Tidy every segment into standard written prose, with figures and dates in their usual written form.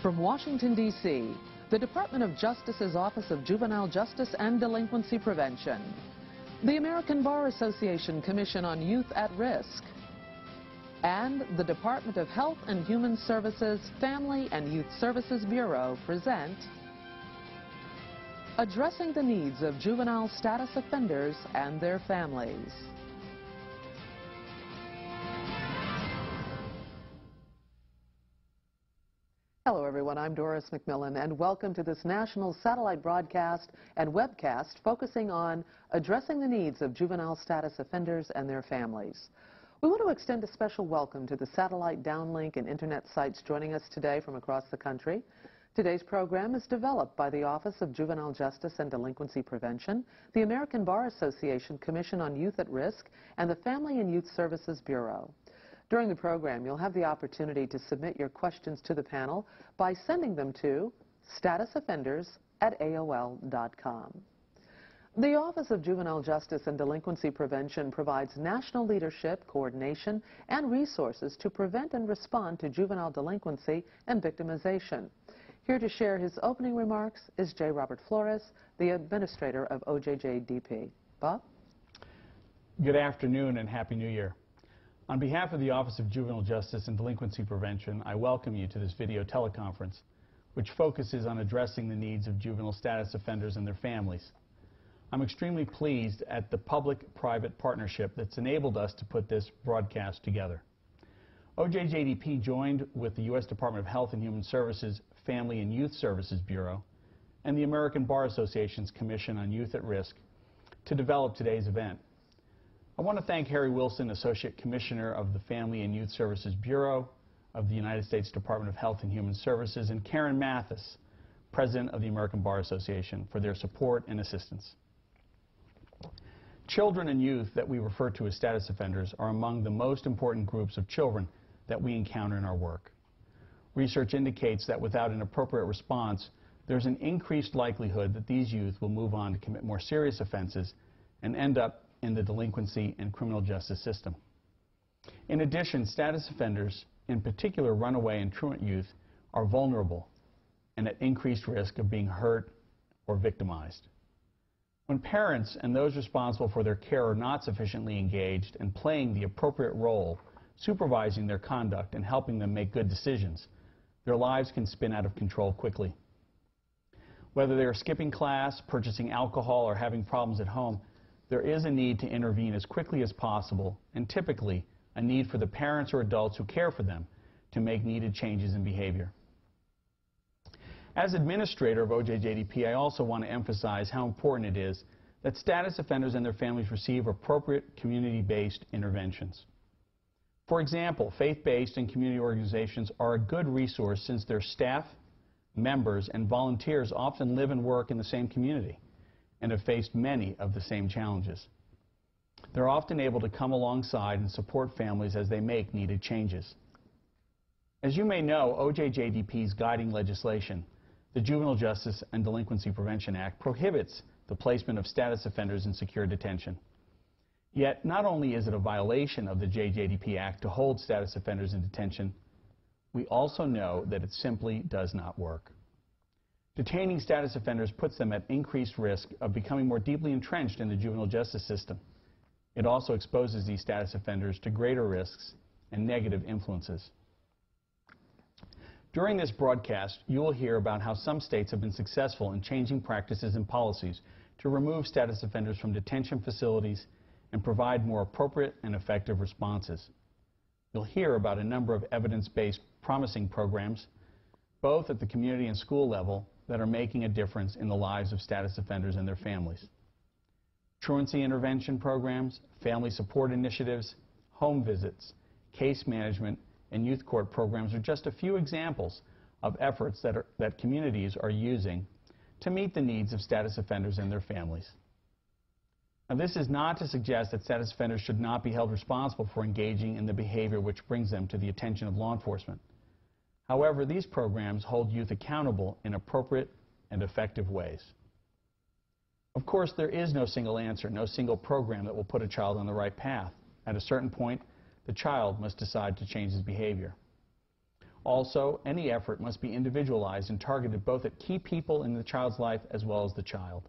From Washington, D.C., the Department of Justice's Office of Juvenile Justice and Delinquency Prevention, the American Bar Association Commission on Youth at Risk, and the Department of Health and Human Services Family and Youth Services Bureau present Addressing the Needs of Juvenile Status Offenders and Their Families. Hello everyone, I'm Doris McMillan and welcome to this national satellite broadcast and webcast focusing on addressing the needs of juvenile status offenders and their families. We want to extend a special welcome to the satellite downlink and internet sites joining us today from across the country. Today's program is developed by the Office of Juvenile Justice and Delinquency Prevention, the American Bar Association Commission on Youth at Risk, and the Family and Youth Services Bureau. During the program, you'll have the opportunity to submit your questions to the panel by sending them to statusoffenders@aol.com. The Office of Juvenile Justice and Delinquency Prevention provides national leadership, coordination, and resources to prevent and respond to juvenile delinquency and victimization. Here to share his opening remarks is J. Robert Flores, the administrator of OJJDP. Bob? Good afternoon and Happy New Year. On behalf of the Office of Juvenile Justice and Delinquency Prevention, I welcome you to this video teleconference, which focuses on addressing the needs of juvenile status offenders and their families. I'm extremely pleased at the public-private partnership that's enabled us to put this broadcast together. OJJDP joined with the U.S. Department of Health and Human Services Family and Youth Services Bureau and the American Bar Association's Commission on Youth at Risk to develop today's event. I want to thank Harry Wilson, Associate Commissioner of the Family and Youth Services Bureau of the United States Department of Health and Human Services, and Karen Mathis, President of the American Bar Association, for their support and assistance. Children and youth that we refer to as status offenders are among the most important groups of children that we encounter in our work. Research indicates that without an appropriate response, there's an increased likelihood that these youth will move on to commit more serious offenses and end up in the delinquency and criminal justice system. In addition, status offenders, in particular runaway and truant youth, are vulnerable and at increased risk of being hurt or victimized. When parents and those responsible for their care are not sufficiently engaged and playing the appropriate role, supervising their conduct and helping them make good decisions, their lives can spin out of control quickly. Whether they are skipping class, purchasing alcohol, or having problems at home, there is a need to intervene as quickly as possible, and typically a need for the parents or adults who care for them to make needed changes in behavior. As administrator of OJJDP, I also want to emphasize how important it is that status offenders and their families receive appropriate community-based interventions. For example, faith-based and community organizations are a good resource since their staff, members, and volunteers often live and work in the same community and have faced many of the same challenges. They're often able to come alongside and support families as they make needed changes. As you may know, OJJDP's guiding legislation, the Juvenile Justice and Delinquency Prevention Act, prohibits the placement of status offenders in secure detention. Yet, not only is it a violation of the JJDP Act to hold status offenders in detention, we also know that it simply does not work. Detaining status offenders puts them at increased risk of becoming more deeply entrenched in the juvenile justice system. It also exposes these status offenders to greater risks and negative influences. During this broadcast, you will hear about how some states have been successful in changing practices and policies to remove status offenders from detention facilities and provide more appropriate and effective responses. You'll hear about a number of evidence-based promising programs, both at the community and school level, that are making a difference in the lives of status offenders and their families. Truancy intervention programs, family support initiatives, home visits, case management, and youth court programs are just a few examples of efforts that communities are using to meet the needs of status offenders and their families. Now, this is not to suggest that status offenders should not be held responsible for engaging in the behavior which brings them to the attention of law enforcement. However, these programs hold youth accountable in appropriate and effective ways. Of course, there is no single answer, no single program that will put a child on the right path. At a certain point, the child must decide to change his behavior. Also, any effort must be individualized and targeted both at key people in the child's life as well as the child.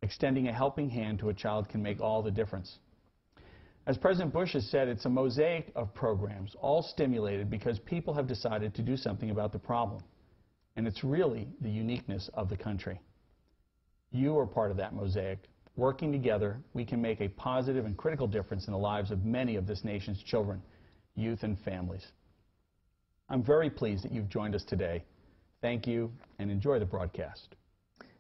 Extending a helping hand to a child can make all the difference. As President Bush has said, it's a mosaic of programs, all stimulated because people have decided to do something about the problem. And it's really the uniqueness of the country. You are part of that mosaic. Working together, we can make a positive and critical difference in the lives of many of this nation's children, youth, and families. I'm very pleased that you've joined us today. Thank you, and enjoy the broadcast.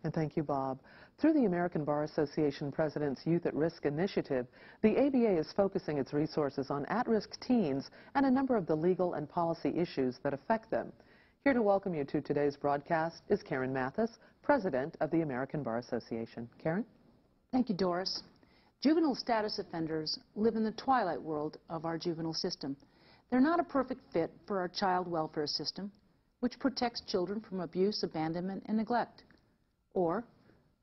And thank you, Bob. Through the American Bar Association President's Youth at Risk initiative, the ABA is focusing its resources on at-risk teens and a number of the legal and policy issues that affect them. Here to welcome you to today's broadcast is Karen Mathis, President of the American Bar Association. Karen? Thank you, Doris. Juvenile status offenders live in the twilight world of our juvenile system. They're not a perfect fit for our child welfare system, which protects children from abuse, abandonment, and neglect, or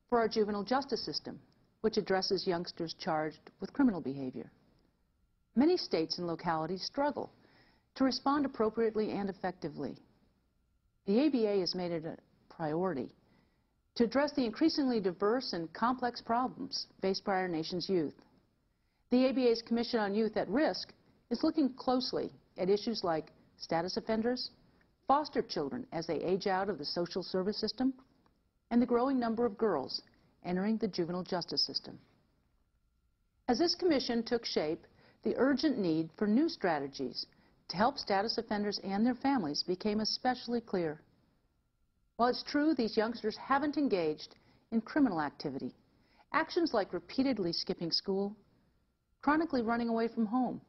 for our juvenile justice system, which addresses youngsters charged with criminal behavior. Many states and localities struggle to respond appropriately and effectively. The ABA has made it a priority to address the increasingly diverse and complex problems faced by our nation's youth. The ABA's Commission on Youth at Risk is looking closely at issues like status offenders, foster children as they age out of the social service system, and the growing number of girls entering the juvenile justice system. As this commission took shape, the urgent need for new strategies to help status offenders and their families became especially clear. While it's true these youngsters haven't engaged in criminal activity, actions like repeatedly skipping school, chronically running away from home,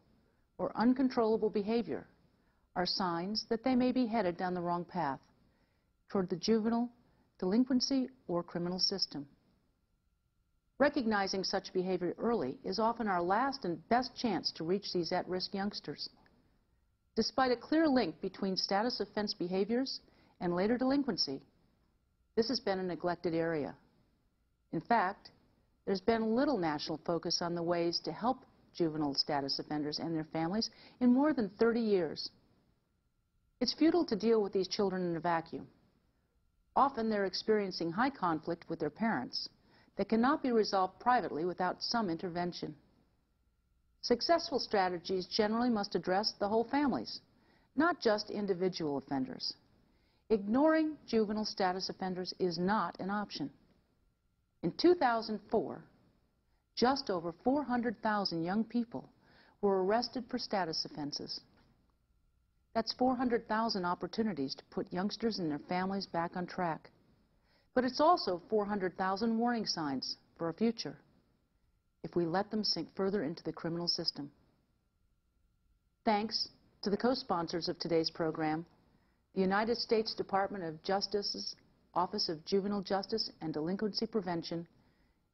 or uncontrollable behavior are signs that they may be headed down the wrong path toward the juvenile, delinquency, or criminal system. Recognizing such behavior early is often our last and best chance to reach these at-risk youngsters. Despite a clear link between status offense behaviors and later delinquency, this has been a neglected area. In fact, there's been little national focus on the ways to help juvenile status offenders and their families in more than 30 years. It's futile to deal with these children in a vacuum. Often they're experiencing high conflict with their parents that cannot be resolved privately without some intervention. Successful strategies generally must address the whole families, not just individual offenders. Ignoring juvenile status offenders is not an option. In 2004, just over 400,000 young people were arrested for status offenses. That's 400,000 opportunities to put youngsters and their families back on track. But it's also 400,000 warning signs for our future if we let them sink further into the criminal system. Thanks to the co-sponsors of today's program, the United States Department of Justice's Office of Juvenile Justice and Delinquency Prevention,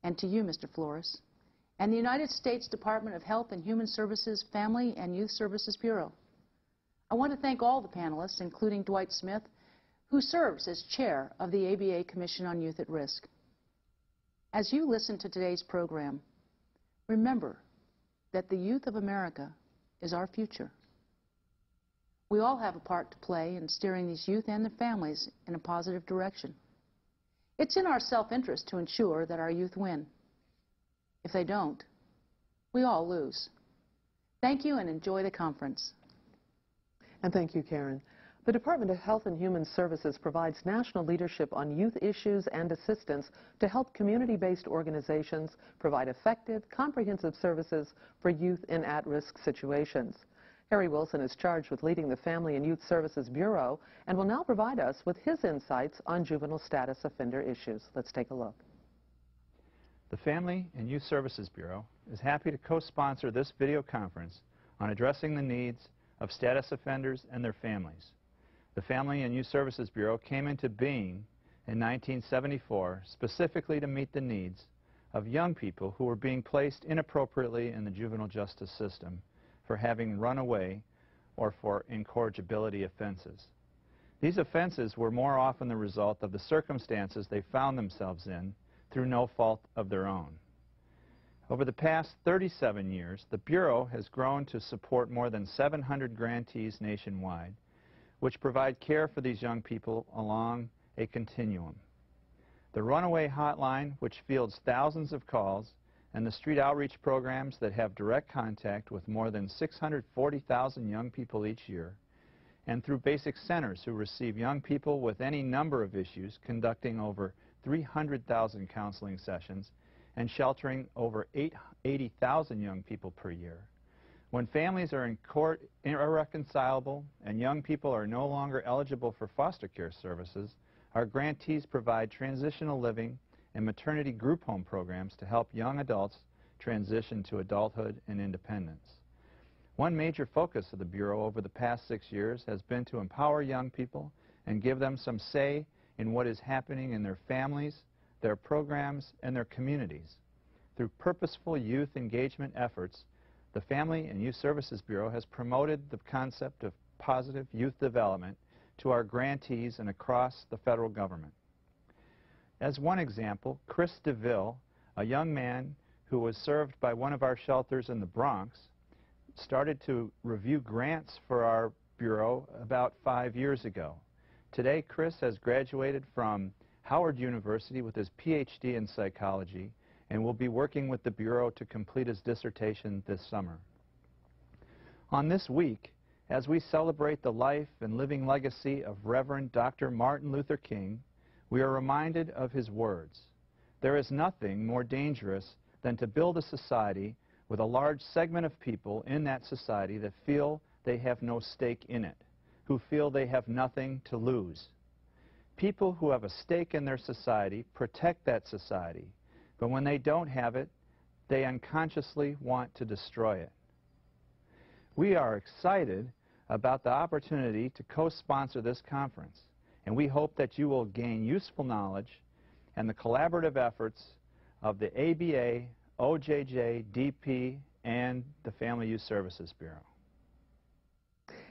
and to you, Mr. Flores, and the United States Department of Health and Human Services Family and Youth Services Bureau. I want to thank all the panelists, including Dwight Smith, who serves as chair of the ABA Commission on Youth at Risk. As you listen to today's program, remember that the youth of America is our future. We all have a part to play in steering these youth and their families in a positive direction. It's in our self-interest to ensure that our youth win. If they don't, we all lose. Thank you and enjoy the conference. And thank you, Karen. The Department of Health and Human Services provides national leadership on youth issues and assistance to help community-based organizations provide effective, comprehensive services for youth in at-risk situations. Harry Wilson is charged with leading the Family and Youth Services Bureau and will now provide us with his insights on juvenile status offender issues. Let's take a look. The Family and Youth Services Bureau is happy to co-sponsor this video conference on addressing the needs of status offenders and their families. The Family and Youth Services Bureau came into being in 1974 specifically to meet the needs of young people who were being placed inappropriately in the juvenile justice system for having run away or for incorrigibility offenses. These offenses were more often the result of the circumstances they found themselves in through no fault of their own. Over the past 37 years, the Bureau has grown to support more than 700 grantees nationwide which provide care for these young people along a continuum. The Runaway Hotline, which fields thousands of calls, and the street outreach programs that have direct contact with more than 640,000 young people each year, and through basic centers who receive young people with any number of issues, conducting over 300,000 counseling sessions and sheltering over 80,000 young people per year. When families are in court irreconcilable and young people are no longer eligible for foster care services, our grantees provide transitional living and maternity group home programs to help young adults transition to adulthood and independence. One major focus of the Bureau over the past 6 years has been to empower young people and give them some say in what is happening in their families, their programs, and their communities. Through purposeful youth engagement efforts, the Family and Youth Services Bureau has promoted the concept of positive youth development to our grantees and across the federal government. As one example, Chris DeVille, a young man who was served by one of our shelters in the Bronx, started to review grants for our Bureau about 5 years ago. Today, Chris has graduated from Howard University with his PhD in psychology and will be working with the Bureau to complete his dissertation this summer. On this week, as we celebrate the life and living legacy of Reverend Dr. Martin Luther King, we are reminded of his words. There is nothing more dangerous than to build a society with a large segment of people in that society that feel they have no stake in it, who feel they have nothing to lose. People who have a stake in their society protect that society, but when they don't have it, they unconsciously want to destroy it. We are excited about the opportunity to co-sponsor this conference, and we hope that you will gain useful knowledge and the collaborative efforts of the ABA, OJJ, DP, and the Family Youth Services Bureau.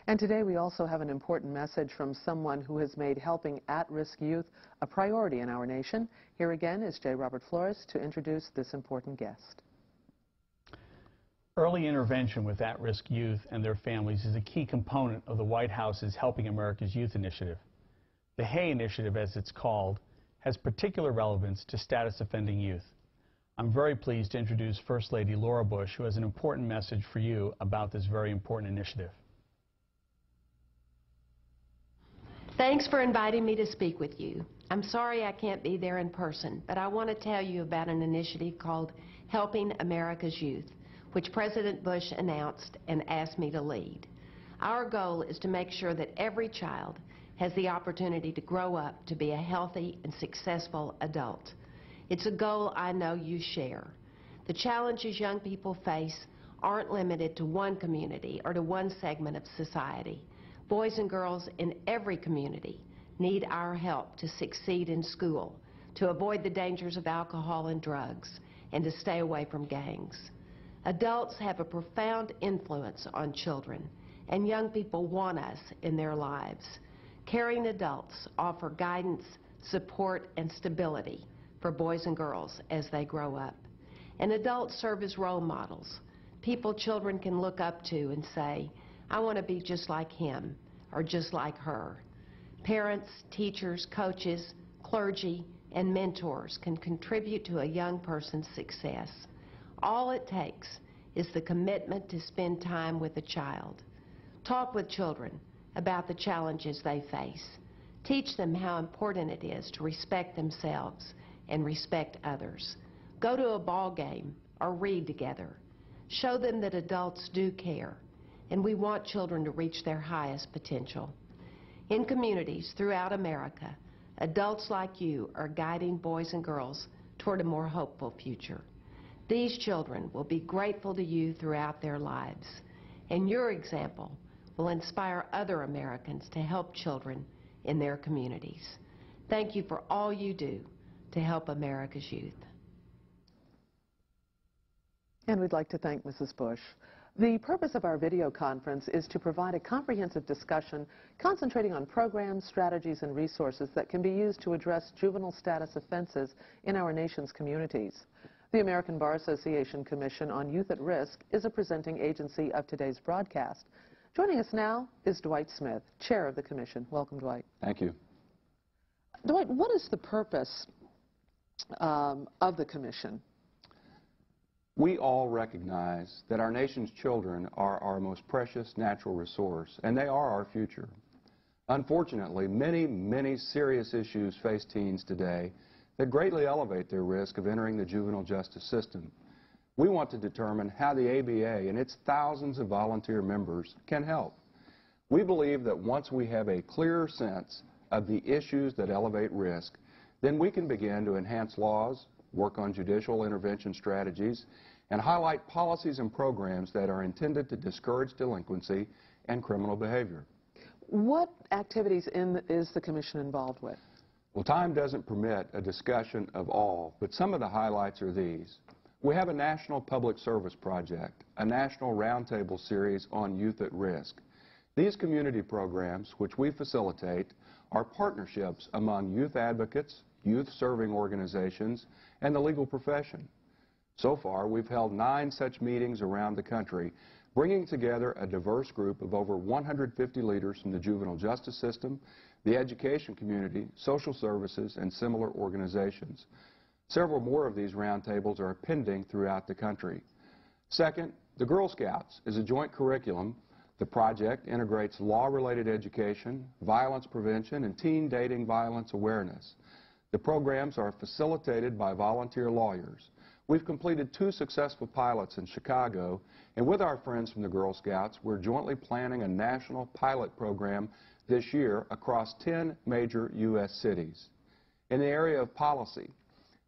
And today we also have an important message from someone who has made helping at-risk youth a priority in our nation. Here again is J. Robert Flores to introduce this important guest. Early intervention with at-risk youth and their families is a key component of the White House's Helping America's Youth initiative. The HAY initiative, as it's called, has particular relevance to status offending youth. I'm very pleased to introduce First Lady Laura Bush, who has an important message for you about this very important initiative. Thanks for inviting me to speak with you. I'm sorry I can't be there in person, but I want to tell you about an initiative called Helping America's Youth, which President Bush announced and asked me to lead. Our goal is to make sure that every child has the opportunity to grow up to be a healthy and successful adult. It's a goal I know you share. The challenges young people face aren't limited to one community or to one segment of society. Boys and girls in every community need our help to succeed in school, to avoid the dangers of alcohol and drugs, and to stay away from gangs. Adults have a profound influence on children, and young people want us in their lives. Caring adults offer guidance, support, and stability for boys and girls as they grow up. And adults serve as role models, people children can look up to and say, I want to be just like him or just like her. Parents, teachers, coaches, clergy, and mentors can contribute to a young person's success. All it takes is the commitment to spend time with a child. Talk with children about the challenges they face. Teach them how important it is to respect themselves and respect others. Go to a ball game or read together. Show them that adults do care, and we want children to reach their highest potential. In communities throughout America, adults like you are guiding boys and girls toward a more hopeful future. These children will be grateful to you throughout their lives, and your example will inspire other Americans to help children in their communities. Thank you for all you do to help America's youth. And we'd like to thank Mrs. Bush. The purpose of our video conference is to provide a comprehensive discussion concentrating on programs, strategies, and resources that can be used to address juvenile status offenses in our nation's communities. The American Bar Association Commission on Youth at Risk is a presenting agency of today's broadcast. Joining us now is Dwight Smith, Chair of the Commission. Welcome, Dwight. Thank you. Dwight, what is the purpose of the Commission? We all recognize that our nation's children are our most precious natural resource, and they are our future. Unfortunately, many serious issues face teens today that greatly elevate their risk of entering the juvenile justice system. We want to determine how the ABA and its thousands of volunteer members can help. We believe that once we have a clearer sense of the issues that elevate risk, then we can begin to enhance laws, work on judicial intervention strategies, and highlight policies and programs that are intended to discourage delinquency and criminal behavior. What activities is the Commission involved with? Well, time doesn't permit a discussion of all, but some of the highlights are these. We have a national public service project, a national roundtable series on youth at risk. These community programs, which we facilitate, are partnerships among youth advocates, youth-serving organizations, and the legal profession. So far, we've held 9 such meetings around the country, bringing together a diverse group of over 150 leaders from the juvenile justice system, the education community, social services, and similar organizations. Several more of these roundtables are pending throughout the country. Second, the Girl Scouts is a joint curriculum. The project integrates law-related education, violence prevention, and teen dating violence awareness. The programs are facilitated by volunteer lawyers. We've completed 2 successful pilots in Chicago, and with our friends from the Girl Scouts, we're jointly planning a national pilot program this year across 10 major U.S. cities. In the area of policy,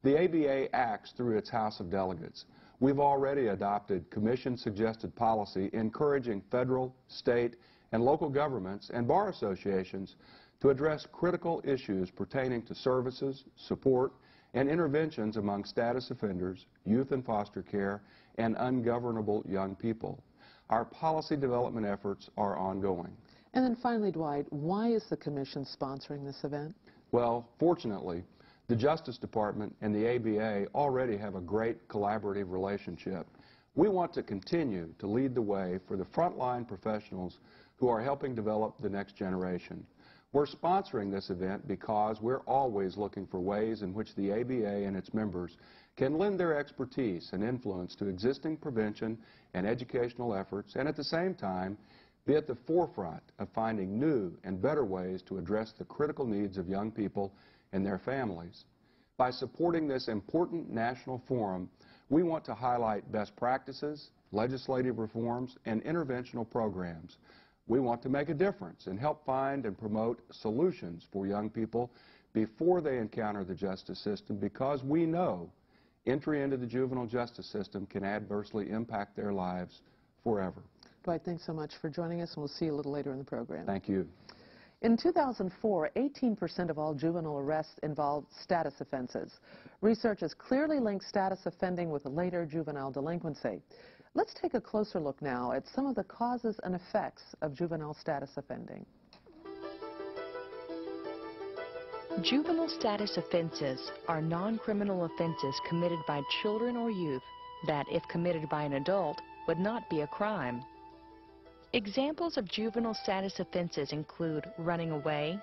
the ABA acts through its House of Delegates. We've already adopted Commission-suggested policy encouraging federal, state, and local governments and bar associations to address critical issues pertaining to services, support, and interventions among status offenders, youth in foster care, and ungovernable young people. Our policy development efforts are ongoing. And then finally, Dwight, why is the Commission sponsoring this event? Well, fortunately, the Justice Department and the ABA already have a great collaborative relationship. We want to continue to lead the way for the frontline professionals who are helping develop the next generation. We're sponsoring this event because we're always looking for ways in which the ABA and its members can lend their expertise and influence to existing prevention and educational efforts, and at the same time be at the forefront of finding new and better ways to address the critical needs of young people and their families. By supporting this important national forum, we want to highlight best practices, legislative reforms, and interventional programs. We want to make a difference and help find and promote solutions for young people before they encounter the justice system, because we know entry into the juvenile justice system can adversely impact their lives forever. Dwight, thanks so much for joining us, and we'll see you a little later in the program. Thank you. In 2004, 18% of all juvenile arrests involved status offenses. Research has clearly linked status offending with later juvenile delinquency. Let's take a closer look now at some of the causes and effects of juvenile status offending. Juvenile status offenses are non-criminal offenses committed by children or youth that, if committed by an adult, would not be a crime. Examples of juvenile status offenses include running away,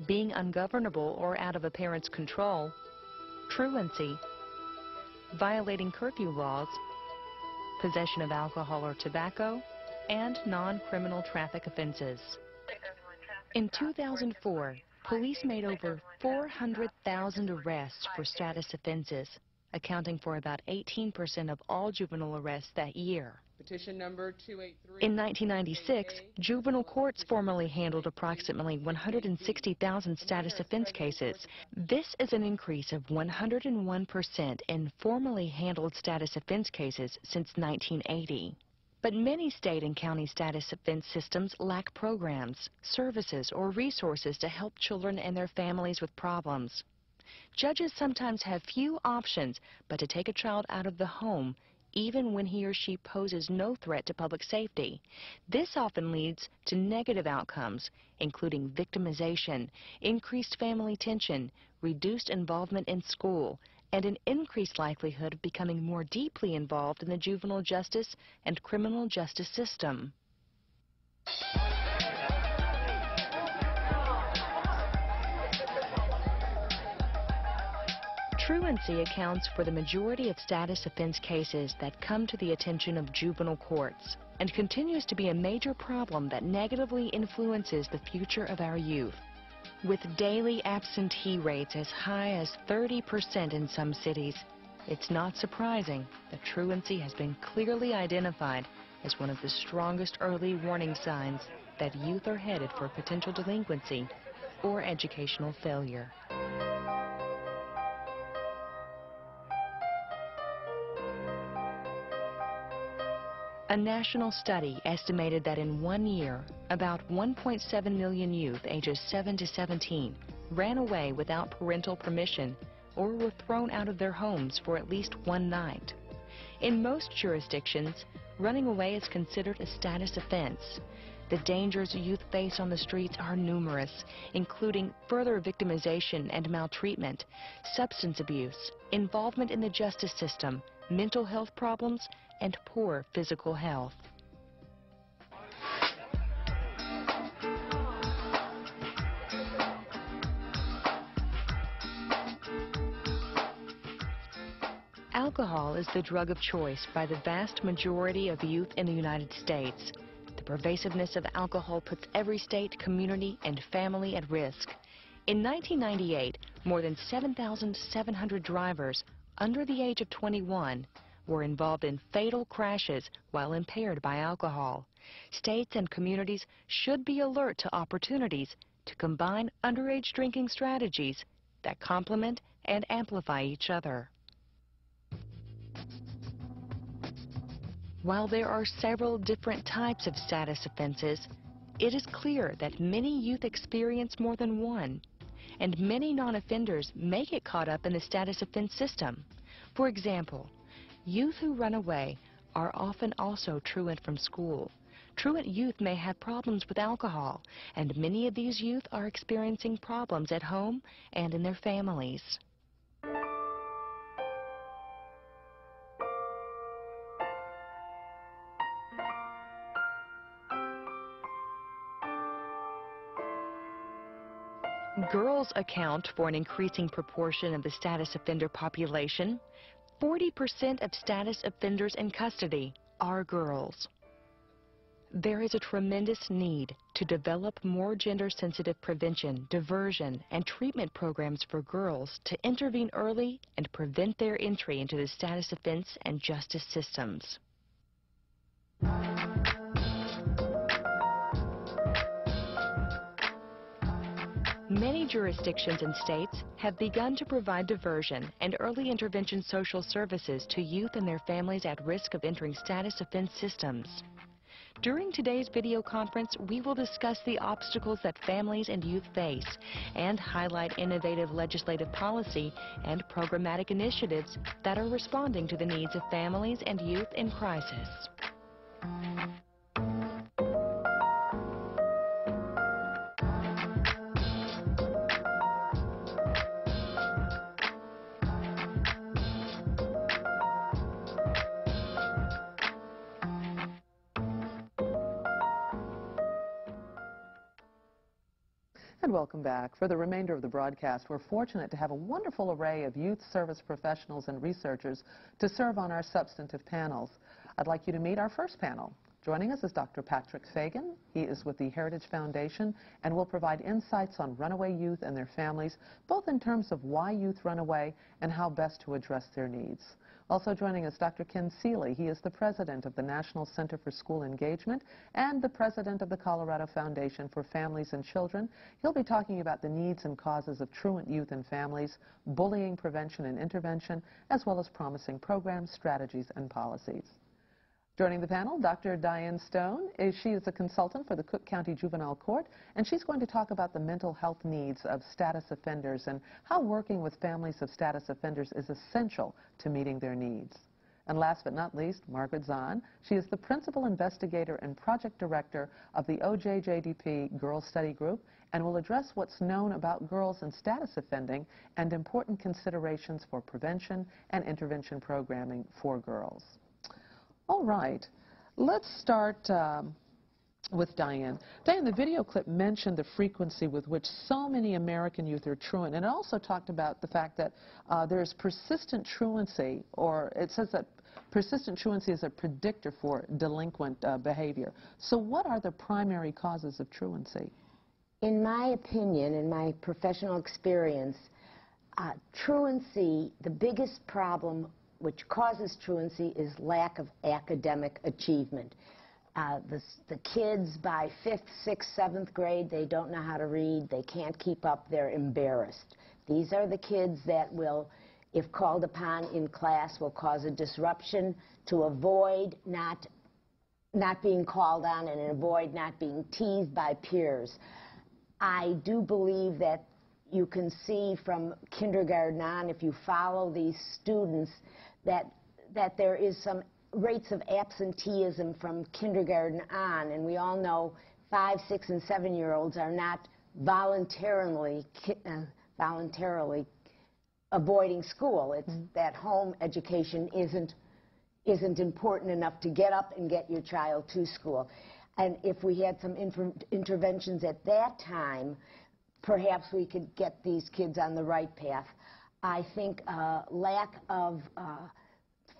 being ungovernable or out of a parent's control, truancy, violating curfew laws, possession of alcohol or tobacco, and non-criminal traffic offenses. In 2004, police made over 400,000 arrests for status offenses, accounting for about 18% of all juvenile arrests that year. Petition number 283. In 1996, juvenile courts formally handled approximately 160,000 status offense cases. This is an increase of 101% in formally handled status offense cases since 1980. But many state and county status offense systems lack programs, services, or resources to help children and their families with problems. Judges sometimes have few options but to take a child out of the home, even when he or she poses no threat to public safety. This often leads to negative outcomes, including victimization, increased family tension, reduced involvement in school, and an increased likelihood of becoming more deeply involved in the juvenile justice and criminal justice system. Truancy accounts for the majority of status offense cases that come to the attention of juvenile courts and continues to be a major problem that negatively influences the future of our youth. With daily absentee rates as high as 30% in some cities, it's not surprising that truancy has been clearly identified as one of the strongest early warning signs that youth are headed for potential delinquency or educational failure. A national study estimated that in 1 year, about 1.7 million youth ages 7 to 17 ran away without parental permission or were thrown out of their homes for at least one night. In most jurisdictions, running away is considered a status offense. The dangers youth face on the streets are numerous, including further victimization and maltreatment, substance abuse, involvement in the justice system, mental health problems, and poor physical health. Alcohol is the drug of choice by the vast majority of youth in the United States. The pervasiveness of alcohol puts every state, community, and family at risk. In 1998, more than 7,700 drivers under the age of 21 were involved in fatal crashes while impaired by alcohol. States and communities should be alert to opportunities to combine underage drinking strategies that complement and amplify each other. While there are several different types of status offenses, it is clear that many youth experience more than one, and many non-offenders may get caught up in the status offense system. For example, youth who run away are often also truant from school. Truant youth may have problems with alcohol, and many of these youth are experiencing problems at home and in their families. Girls account for an increasing proportion of the status offender population. 40% of status offenders in custody are girls. There is a tremendous need to develop more gender-sensitive prevention, diversion, and treatment programs for girls to intervene early and prevent their entry into the status offense and justice systems. Many jurisdictions and states have begun to provide diversion and early intervention social services to youth and their families at risk of entering status offense systems. During today's video conference, we will discuss the obstacles that families and youth face and highlight innovative legislative policy and programmatic initiatives that are responding to the needs of families and youth in crisis. And welcome back. For the remainder of the broadcast, we're fortunate to have a wonderful array of youth service professionals and researchers to serve on our substantive panels. I'd like you to meet our first panel. Joining us is Dr. Patrick Fagan. He is with the Heritage Foundation and will provide insights on runaway youth and their families, both in terms of why youth run away and how best to address their needs. Also joining us, Dr. Ken Seeley. He is the president of the National Center for School Engagement and the president of the Colorado Foundation for Families and Children. He'll be talking about the needs and causes of truant youth and families, bullying prevention and intervention, as well as promising programs, strategies, and policies. Joining the panel, Dr. Diane Stone. She is a consultant for the Cook County Juvenile Court, and she's going to talk about the mental health needs of status offenders and how working with families of status offenders is essential to meeting their needs. And last but not least, Margaret Zahn. She is the Principal Investigator and Project Director of the OJJDP Girls Study Group and will address what's known about girls in status offending and important considerations for prevention and intervention programming for girls. All right, let's start with Diane. Diane, the video clip mentioned the frequency with which so many American youth are truant, and it also talked about the fact that there's persistent truancy, or it says that persistent truancy is a predictor for delinquent behavior. So what are the primary causes of truancy? In my opinion, in my professional experience, truancy, the biggest problem which causes truancy is lack of academic achievement. The kids by 5th, 6th, 7th grade, they don't know how to read, they can't keep up, they're embarrassed. These are the kids that will, if called upon in class, will cause a disruption to avoid not being called on and avoid not being teased by peers. I do believe that you can see from kindergarten on, if you follow these students, that there is some rates of absenteeism from kindergarten on, and we all know 5-, 6-, and 7-year-olds are not voluntarily avoiding school. It's that home education isn't important enough to get up and get your child to school. And if we had some interventions at that time, perhaps we could get these kids on the right path. I think lack of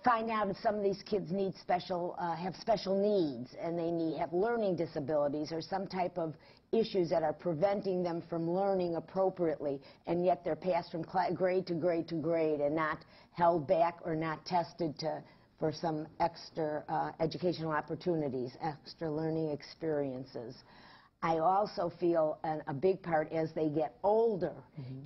find out if some of these kids need have special needs, and they have learning disabilities or some type of issues that are preventing them from learning appropriately, and yet they're passed from grade to grade to grade and not held back or not tested for some extra educational opportunities, extra learning experiences. I also feel a big part as they get older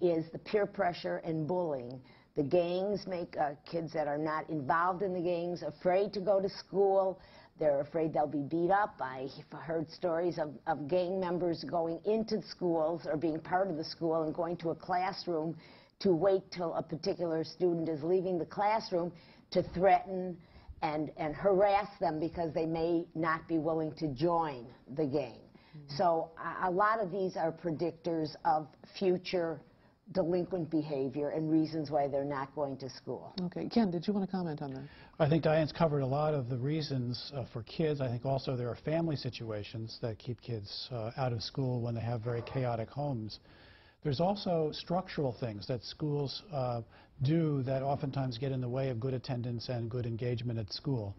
is the peer pressure and bullying. The gangs make kids that are not involved in the gangs afraid to go to school. They're afraid they'll be beat up. I've heard stories of gang members going into schools or being part of the school and going to a classroom to wait till a particular student is leaving the classroom to threaten and harass them because they may not be willing to join the gang. So a lot of these are predictors of future delinquent behavior and reasons why they're not going to school. Okay, Ken, did you want to comment on that? I think Diane's covered a lot of the reasons for kids. I think also there are family situations that keep kids out of school when they have very chaotic homes. There's also structural things that schools do that oftentimes get in the way of good attendance and good engagement at school.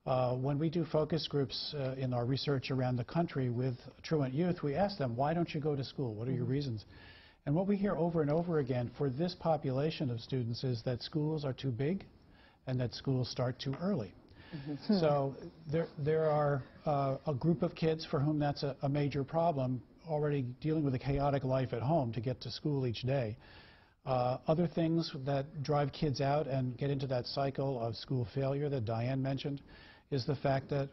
When we do focus groups in our research around the country with truant youth, we ask them, why don't you go to school? What are your reasons? And what we hear over and over again for this population of students is that schools are too big and that schools start too early. So there are a group of kids for whom that's a major problem, already dealing with a chaotic life at home to get to school each day. Other things that drive kids out and get into that cycle of school failure that Diane mentioned is the fact that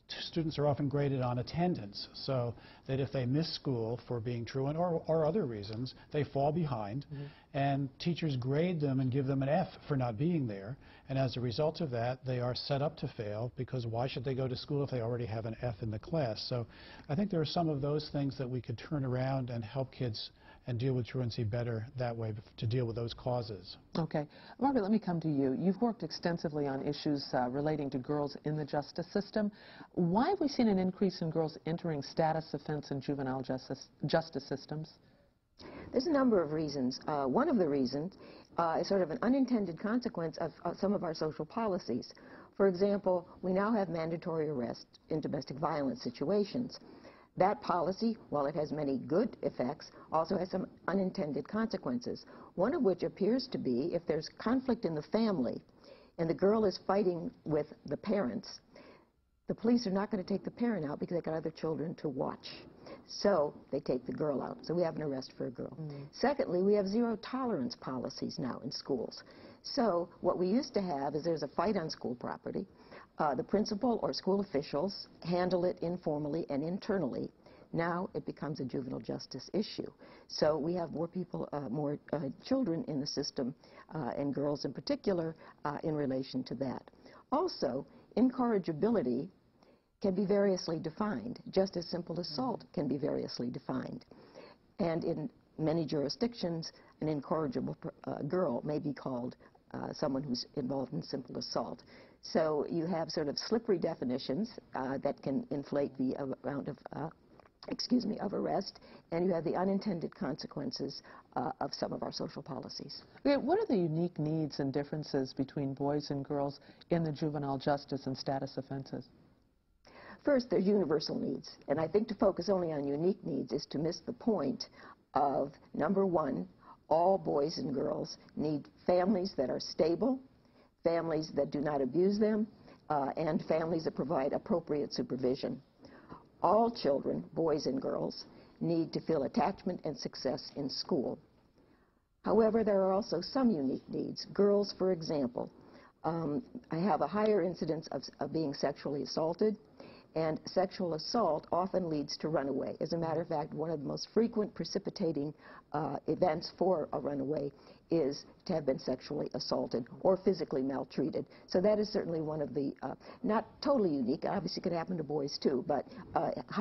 students are often graded on attendance, so that if they miss school for being truant or other reasons, they fall behind, and teachers grade them and give them an F for not being there, and as a result of that, they are set up to fail, because why should they go to school if they already have an F in the class? So I think there are some of those things that we could turn around and help kids and deal with truancy better that way, to deal with those causes. Okay. Margaret, let me come to you. You've worked extensively on issues relating to girls in the justice system. Why have we seen an increase in girls entering status offense and juvenile justice systems? There's a number of reasons. One of the reasons is sort of an unintended consequence of some of our social policies. For example, we now have mandatory arrest in domestic violence situations. That policy, while it has many good effects, also has some unintended consequences, one of which appears to be if there's conflict in the family and the girl is fighting with the parents, the police are not going to take the parent out because they've got other children to watch. So they take the girl out. So we have an arrest for a girl. Secondly, we have zero tolerance policies now in schools. So what we used to have is there's a fight on school property. The principal or school officials handle it informally and internally. Now it becomes a juvenile justice issue. So we have more people, more children in the system, and girls in particular, in relation to that. Also, incorrigibility can be variously defined, just as simple assault can be variously defined. And in many jurisdictions, an incorrigible girl may be called someone who's involved in simple assault. So you have sort of slippery definitions that can inflate the amount of of arrest, and you have the unintended consequences of some of our social policies. Okay, what are the unique needs and differences between boys and girls in the juvenile justice and status offenses? First, there's universal needs, and I think to focus only on unique needs is to miss the point of, number one, all boys and girls need families that are stable, families that do not abuse them, and families that provide appropriate supervision. All children, boys and girls, need to feel attachment and success in school. However, there are also some unique needs. Girls, for example, have a higher incidence of being sexually assaulted, and sexual assault often leads to runaway. As a matter of fact, one of the most frequent precipitating events for a runaway is to have been sexually assaulted or physically maltreated. So that is certainly one of the, not totally unique, obviously could happen to boys too, but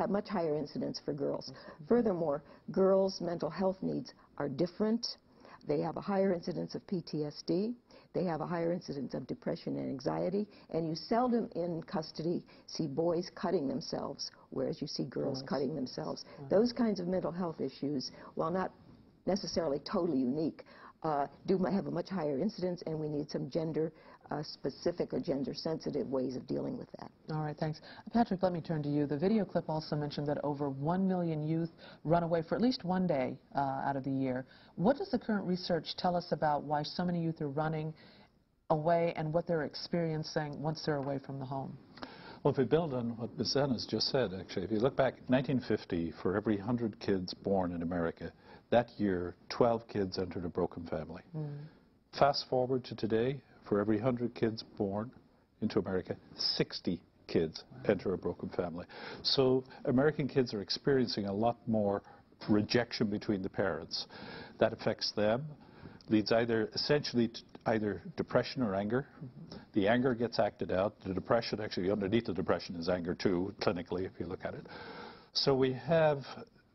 much higher incidence for girls. Furthermore, girls' mental health needs are different. They have a higher incidence of PTSD. They have a higher incidence of depression and anxiety, and you seldom in custody see boys cutting themselves, whereas you see girls cutting themselves. Those kinds of mental health issues, while not necessarily totally unique, do have a much higher incidence, and we need some gender-specific or gender-sensitive ways of dealing with that. All right, thanks. Patrick, let me turn to you. The video clip also mentioned that over 1 million youth run away for at least one day out of the year. What does the current research tell us about why so many youth are running away and what they're experiencing once they're away from the home? Well, if we build on what Ms. Ennis just said, actually, if you look back, 1950, for every 100 kids born in America, that year, 12 kids entered a broken family. Fast forward to today, for every 100 kids born into America, 60 kids enter a broken family. So American kids are experiencing a lot more rejection between the parents. That affects them, leads essentially to either depression or anger. The anger gets acted out. The depression, actually underneath the depression is anger too, clinically, if you look at it. So we have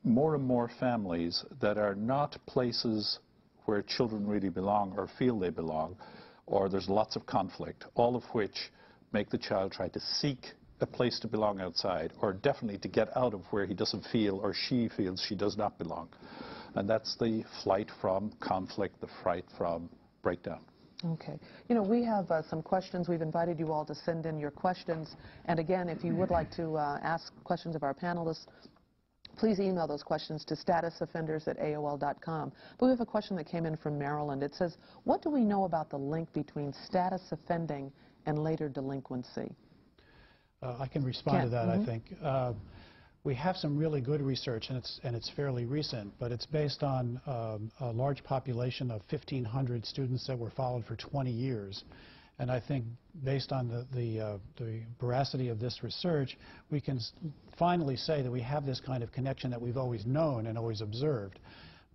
more and more families that are not places where children really belong or feel they belong, or there's lots of conflict, all of which make the child try to seek a place to belong outside, or definitely to get out of where he doesn't feel or she feels she does not belong. And that's the flight from conflict, the flight from breakdown. Okay. You know, we have some questions. We've invited you all to send in your questions. And again, if you would like to ask questions of our panelists, please email those questions to statusoffenders@aol.com. But we have a question that came in from Maryland. It says, what do we know about the link between status offending and later delinquency? I can respond to that, I think. We have some really good research, and it's fairly recent, but it's based on a large population of 1,500 students that were followed for 20 years. And I think based on the veracity of this research, we can finally say that we have this kind of connection that we've always known and always observed.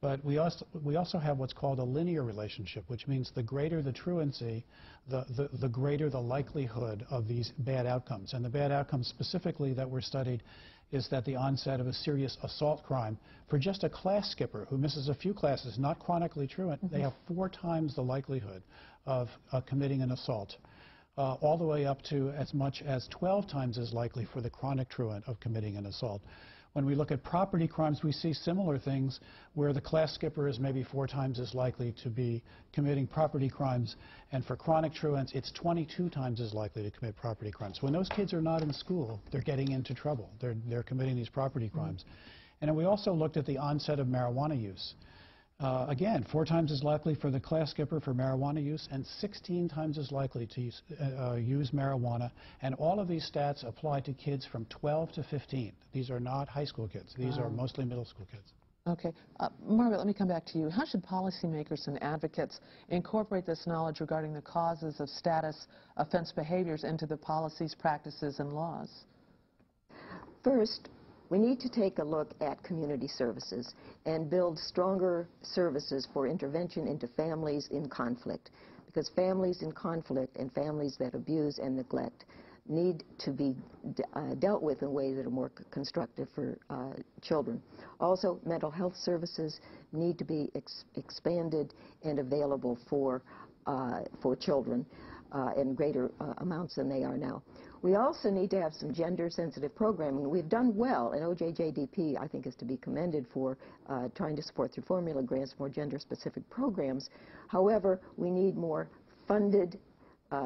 But we also have what's called a linear relationship, which means the greater the truancy, the greater the likelihood of these bad outcomes. And the bad outcomes specifically that were studied is that the onset of a serious assault crime for just a class skipper who misses a few classes, not chronically truant, they have 4 times the likelihood of committing an assault, all the way up to as much as 12 times as likely for the chronic truant of committing an assault. When we look at property crimes, we see similar things where the class skipper is maybe 4 times as likely to be committing property crimes, and for chronic truants, it's 22 times as likely to commit property crimes. When those kids are not in school, they're getting into trouble. They're committing these property crimes. And then we also looked at the onset of marijuana use. Again, 4 times as likely for the class skipper for marijuana use, and 16 times as likely to use marijuana. And all of these stats apply to kids from 12 to 15. These are not high school kids. These are mostly middle school kids. Okay. Margaret, let me come back to you. How should policymakers and advocates incorporate this knowledge regarding the causes of status offense behaviors into the policies, practices, and laws? First, we need to take a look at community services and build stronger services for intervention into families in conflict. because families in conflict and families that abuse and neglect need to be dealt with in ways that are more constructive for children. Also, mental health services need to be expanded and available for children in greater amounts than they are now. We also need to have some gender-sensitive programming. We've done well, and OJJDP, I think, is to be commended for trying to support through formula grants more gender-specific programs. However, we need more funded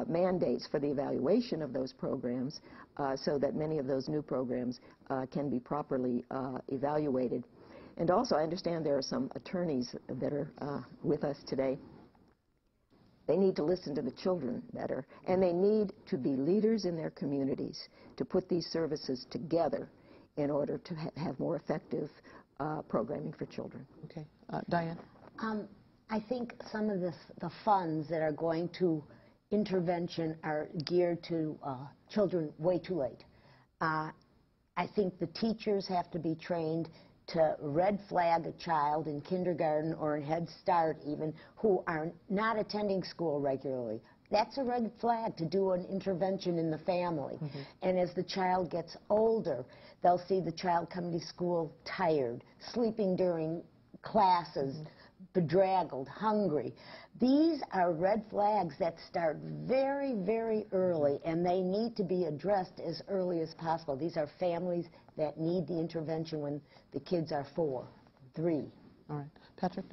mandates for the evaluation of those programs so that many of those new programs can be properly evaluated. And also, I understand there are some attorneys that are with us today. They need to listen to the children better, and they need to be leaders in their communities to put these services together in order to have more effective programming for children. Okay. Diane? I think some of the funds that are going to intervention are geared to children way too late. I think the teachers have to be trained to red flag a child in kindergarten or in Head Start even who are not attending school regularly. That's a red flag to do an intervention in the family. Mm-hmm. And as the child gets older, they'll see the child coming to school tired, sleeping during classes, mm-hmm. bedraggled, hungry. These are red flags that start very, very early, and they need to be addressed as early as possible. These are families that need the intervention when the kids are 4, 3. All right. Patrick?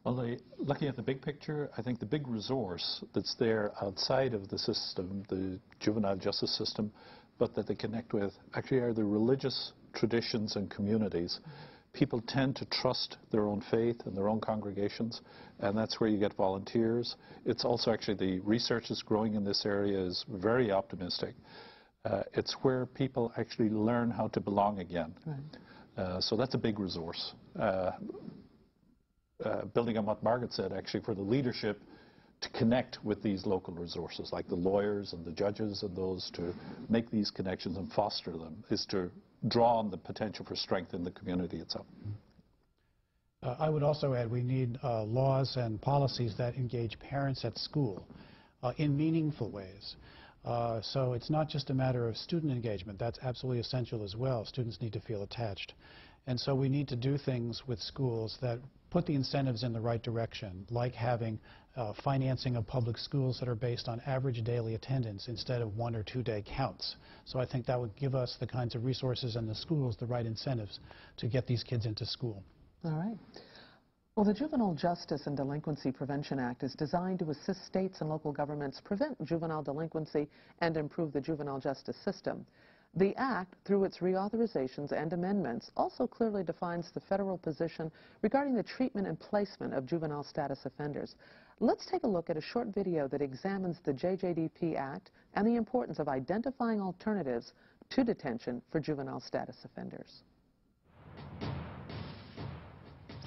Well, looking at the big picture, I think the big resource that's there outside of the system, the juvenile justice system, but that they connect with, actually are the religious traditions and communities. People tend to trust their own faith and their own congregations, and that's where you get volunteers. It's also actually the research that's growing in this area is very optimistic. It's where people actually learn how to belong again. Right. So that's a big resource. Building on what Margaret said, actually, for the leadership to connect with these local resources, like the lawyers and the judges and those, to make these connections and foster them, is to draw on the potential for strength in the community itself. I would also add we need laws and policies that engage parents at school in meaningful ways. So it's not just a matter of student engagement. That's absolutely essential as well. Students need to feel attached. And so we need to do things with schools that put the incentives in the right direction, like having financing of public schools that are based on average daily attendance instead of 1- or 2-day counts. So I think that would give us the kinds of resources and the schools the right incentives to get these kids into school. All right. Well, the Juvenile Justice and Delinquency Prevention Act is designed to assist states and local governments prevent juvenile delinquency and improve the juvenile justice system. The Act, through its reauthorizations and amendments, also clearly defines the federal position regarding the treatment and placement of juvenile status offenders. Let's take a look at a short video that examines the JJDP Act and the importance of identifying alternatives to detention for juvenile status offenders.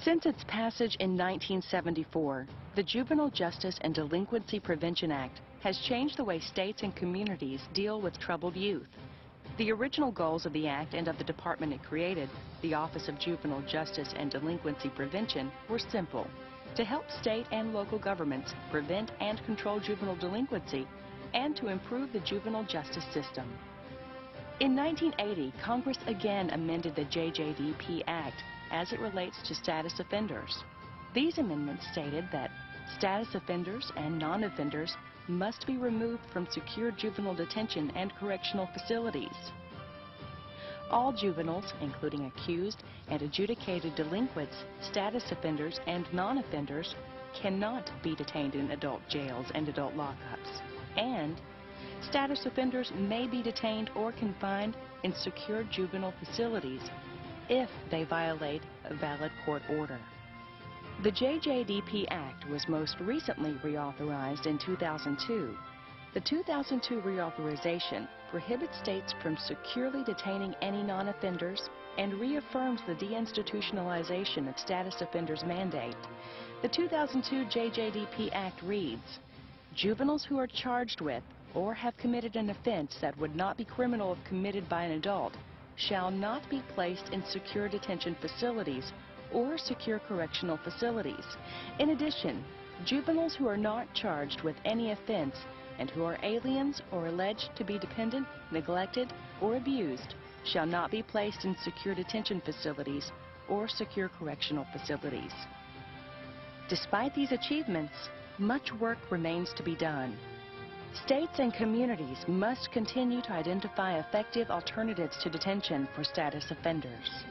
Since its passage in 1974, the Juvenile Justice and Delinquency Prevention Act has changed the way states and communities deal with troubled youth. The original goals of the Act and of the department it created, the Office of Juvenile Justice and Delinquency Prevention, were simple: to help state and local governments prevent and control juvenile delinquency and to improve the juvenile justice system. In 1980, Congress again amended the JJDP Act as it relates to status offenders. These amendments stated that status offenders and non-offenders must be removed from secure juvenile detention and correctional facilities. All juveniles, including accused and adjudicated delinquents, status offenders, and non-offenders, cannot be detained in adult jails and adult lockups. And status offenders may be detained or confined in secure juvenile facilities if they violate a valid court order. The JJDP Act was most recently reauthorized in 2002. The 2002 reauthorization prohibits states from securely detaining any non-offenders and reaffirms the deinstitutionalization of status offenders mandate. The 2002 JJDP Act reads, "Juveniles who are charged with or have committed an offense that would not be criminal if committed by an adult shall not be placed in secure detention facilities or secure correctional facilities. In addition, Juveniles who are not charged with any offense and who are aliens or alleged to be dependent, neglected, or abused shall not be placed in secure detention facilities or secure correctional facilities. Despite these achievements, much work remains to be done. States and communities must continue to identify effective alternatives to detention for status offenders.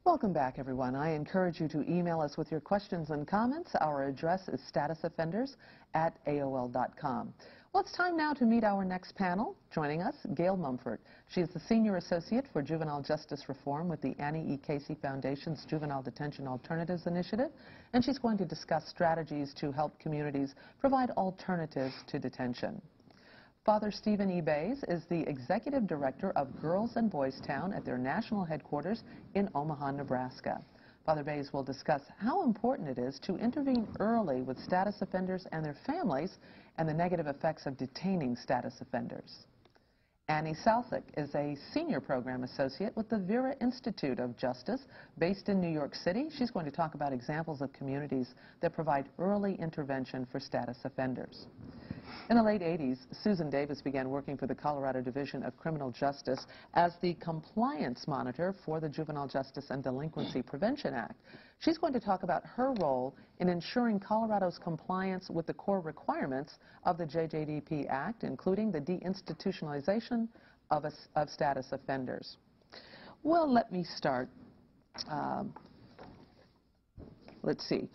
Welcome back, everyone. I encourage you to email us with your questions and comments. Our address is statusoffenders@aol.com. Well, it's time now to meet our next panel. Joining us, Gail Mumford. She is the Senior Associate for Juvenile Justice Reform with the Annie E. Casey Foundation's Juvenile Detention Alternatives Initiative, and she's going to discuss strategies to help communities provide alternatives to detention. Father Stephen E. Bays is the Executive Director of Girls and Boys Town at their national headquarters in Omaha, Nebraska. Father Bays will discuss how important it is to intervene early with status offenders and their families and the negative effects of detaining status offenders. Annie Salsick is a Senior Program Associate with the Vera Institute of Justice based in New York City. She's going to talk about examples of communities that provide early intervention for status offenders. In the late 80s, Susan Davis began working for the Colorado Division of Criminal Justice as the compliance monitor for the Juvenile Justice and Delinquency Prevention Act. She's going to talk about her role in ensuring Colorado's compliance with the core requirements of the JJDP Act, including the deinstitutionalization of status offenders. Well, let me start. Let's see.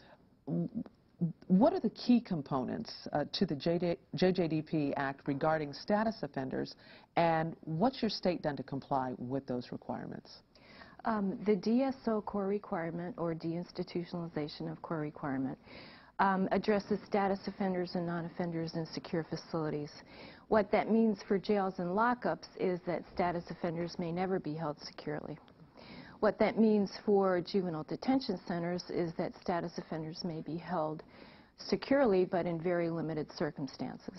What are the key components to the JJDP Act regarding status offenders, and what's your state done to comply with those requirements? The DSO core requirement, or deinstitutionalization of core requirement, addresses status offenders and non-offenders in secure facilities. What that means for jails and lockups is that status offenders may never be held securely. What that means for juvenile detention centers is that status offenders may be held securely, but in very limited circumstances.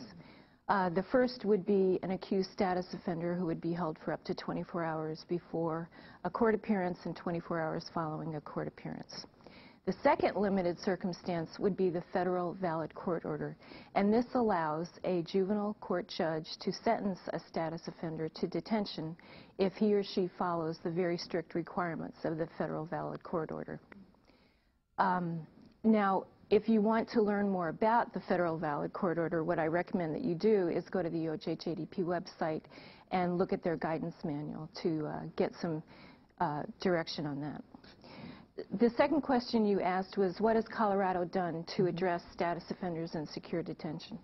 The first would be an accused status offender who would be held for up to 24 hours before a court appearance and 24 hours following a court appearance. The second limited circumstance would be the federal valid court order, and this allows a juvenile court judge to sentence a status offender to detention if he or she follows the very strict requirements of the federal valid court order. Now, if you want to learn more about the federal valid court order, what I recommend that you do is go to the OJJDP website and look at their guidance manual to get some direction on that. The second question you asked was, what has Colorado done to address status offenders in secure detention?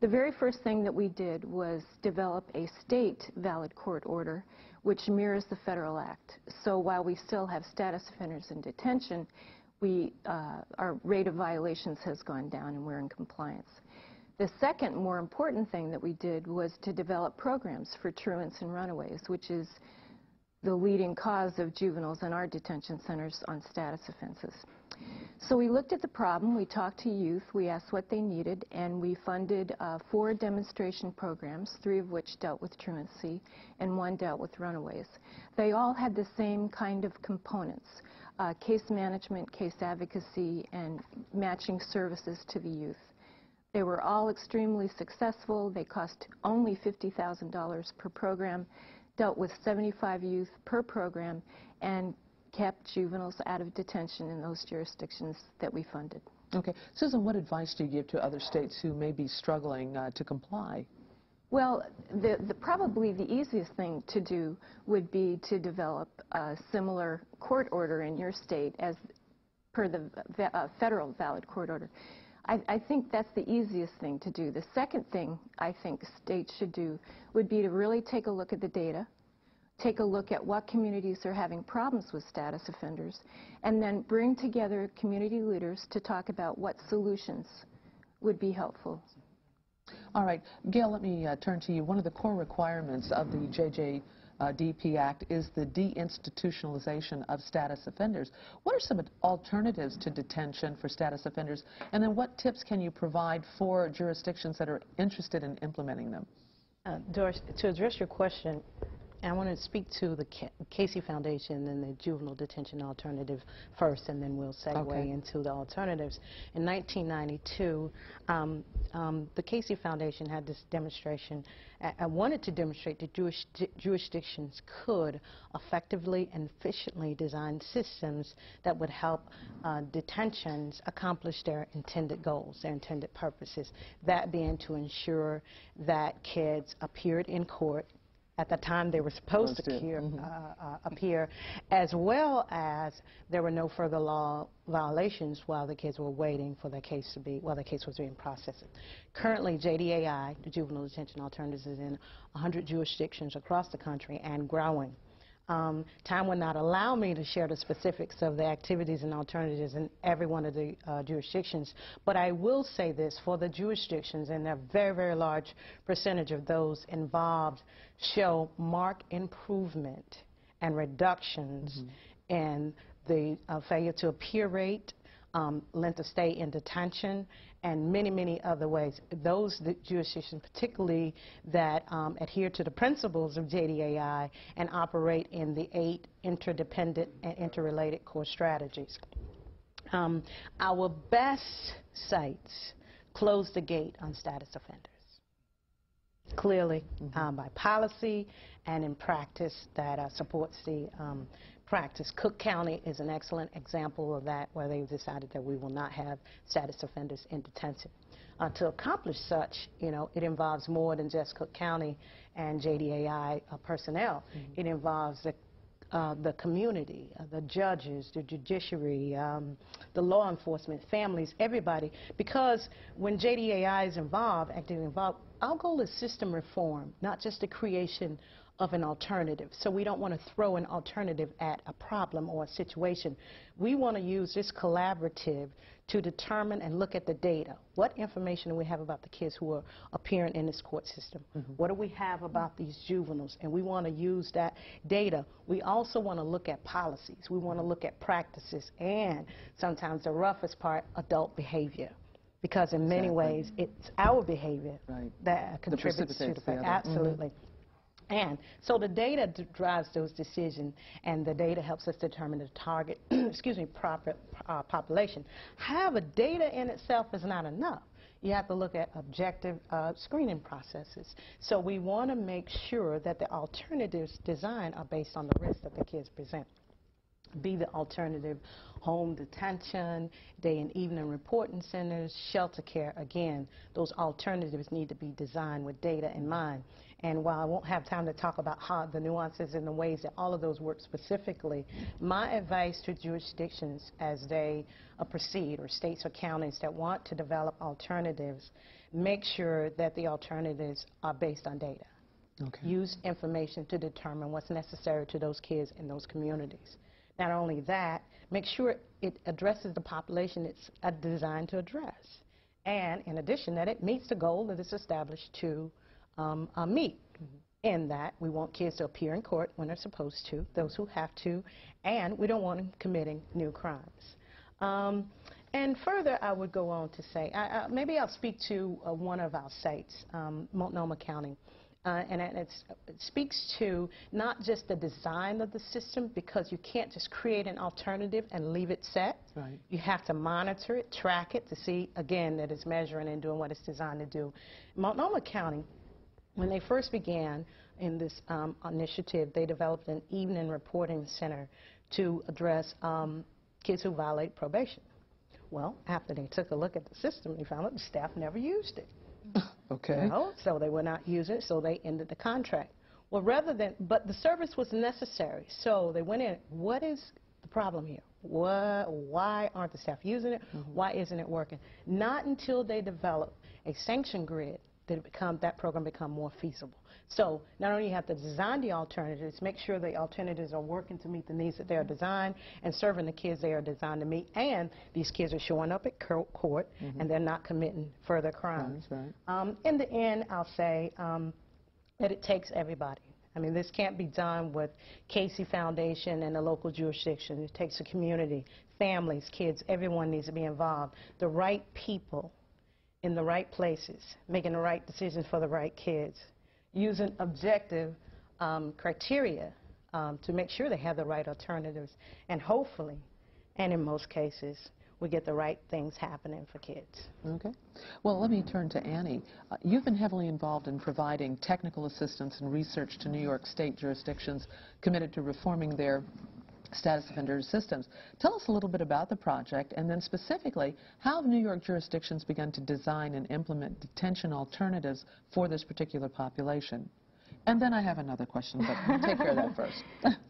The very first thing that we did was develop a state valid court order which mirrors the federal act. So while we still have status offenders in detention, our rate of violations has gone down and we're in compliance. The second more important thing that we did was to develop programs for truants and runaways, which is the leading cause of juveniles in our detention centers on status offenses. So we looked at the problem, we talked to youth, we asked what they needed, and we funded 4 demonstration programs, 3 of which dealt with truancy and 1 dealt with runaways. They all had the same kind of components, case management, case advocacy, and matching services to the youth. They were all extremely successful. They cost only $50,000 per program, dealt with 75 youth per program, and kept juveniles out of detention in those jurisdictions that we funded. Okay. Susan, what advice do you give to other states who may be struggling to comply? Well, probably the easiest thing to do would be to develop a similar court order in your state as per the federal valid court order. I think that's the easiest thing to do. The second thing I think states should do would be to really take a look at the data, take a look at what communities are having problems with status offenders, and then bring together community leaders to talk about what solutions would be helpful. All right, Gail, let me turn to you. One of the core requirements of the JJDP Act is the deinstitutionalization of status offenders. What are some alternatives to detention for status offenders? And then what tips can you provide for jurisdictions that are interested in implementing them? Doris, to address your question, I want to speak to the Casey Foundation and the Juvenile Detention Alternative first, and then we'll segue into the alternatives. In 1992, the Casey Foundation had this demonstration. I wanted to demonstrate that jurisdictions could effectively and efficiently design systems that would help detentions accomplish their intended goals, their intended purposes, that being to ensure that kids appeared in court at the time they were supposed to appear, as well as there were no further law violations while the kids were waiting for their case to be, while the case was being processed. Currently, JDAI, the Juvenile Detention Alternatives, is in 100 jurisdictions across the country and growing. Time would not allow me to share the specifics of the activities and alternatives in every one of the jurisdictions, but I will say this: for the jurisdictions, and a very, very large percentage of those involved show marked improvement and reductions in the failure to appear rate, length of stay in detention, and many, many other ways. Those jurisdictions, particularly that adhere to the principles of JDAI and operate in the 8 interdependent and interrelated core strategies. Our best sites close the gate on status offenders. Clearly, by policy and in practice that supports the practice. Cook County is an excellent example of that, where they've decided that we will not have status offenders in detention. To accomplish such, it involves more than just Cook County and JDAI personnel. It involves the community, the judges, the judiciary, the law enforcement, families, everybody. Because when JDAI is actively involved, our goal is system reform, not just the creation of an alternative. So we don't want to throw an alternative at a problem or a situation. We want to use this collaborative to determine and look at the data. What information do we have about the kids who are appearing in this court system? What do we have about these juveniles? And we want to use that data. We also want to look at policies. We want to look at practices, and sometimes the roughest part, adult behavior. Because in many ways, it's our behavior that contributes to the fact. Absolutely. And so the data drives those decisions, and the data helps us determine the target, proper population. However, data in itself is not enough. You have to look at objective screening processes. So we want to make sure that the alternatives designed are based on the risk that the kids present. Be the alternative home detention, day and evening reporting centers, shelter care. Again, those alternatives need to be designed with data in mind. And while I won't have time to talk about how the nuances and the ways that all of those work specifically, my advice to jurisdictions as they proceed, or states or counties that want to develop alternatives, make sure that the alternatives are based on data. Use information to determine what's necessary to those kids in those communities. Not only that, make sure it addresses the population it's designed to address. And in addition, that it meets the goal that it's established to meet. In that, we want kids to appear in court when they're supposed to, those who have to, and we don't want them committing new crimes. And further, I would go on to say, maybe I'll speak to one of our sites, Multnomah County. And it speaks to not just the design of the system, because you can't just create an alternative and leave it set. You have to monitor it, track it to see, again, that it's measuring and doing what it's designed to do. Multnomah County, when they first began in this initiative, they developed an evening reporting center to address kids who violate probation. Well, after they took a look at the system, they found that the staff never used it. So they were not using it, so they ended the contract. Well, but the service was necessary, so they went in. What is the problem here? Why aren't the staff using it? Why isn't it working? Not until they developed a sanction grid that program become more feasible. So not only you have to design the alternatives, make sure the alternatives are working to meet the needs that they are designed and serving the kids they are designed to meet, and these kids are showing up at court and they're not committing further crimes. Right. In the end, I'll say that it takes everybody. I mean, this can't be done with Casey Foundation and the local jurisdiction. It takes the community, families, kids, everyone needs to be involved. The right people in the right places, making the right decisions for the right kids, using objective criteria to make sure they have the right alternatives, and hopefully, and in most cases, we get the right things happening for kids. Okay. Well, let me turn to Annie. You've been heavily involved in providing technical assistance and research to New York State jurisdictions committed to reforming their status offender systems. Tell us a little bit about the project, and then specifically, how have New York jurisdictions begun to design and implement detention alternatives for this particular population? And then I have another question, but take care of that first.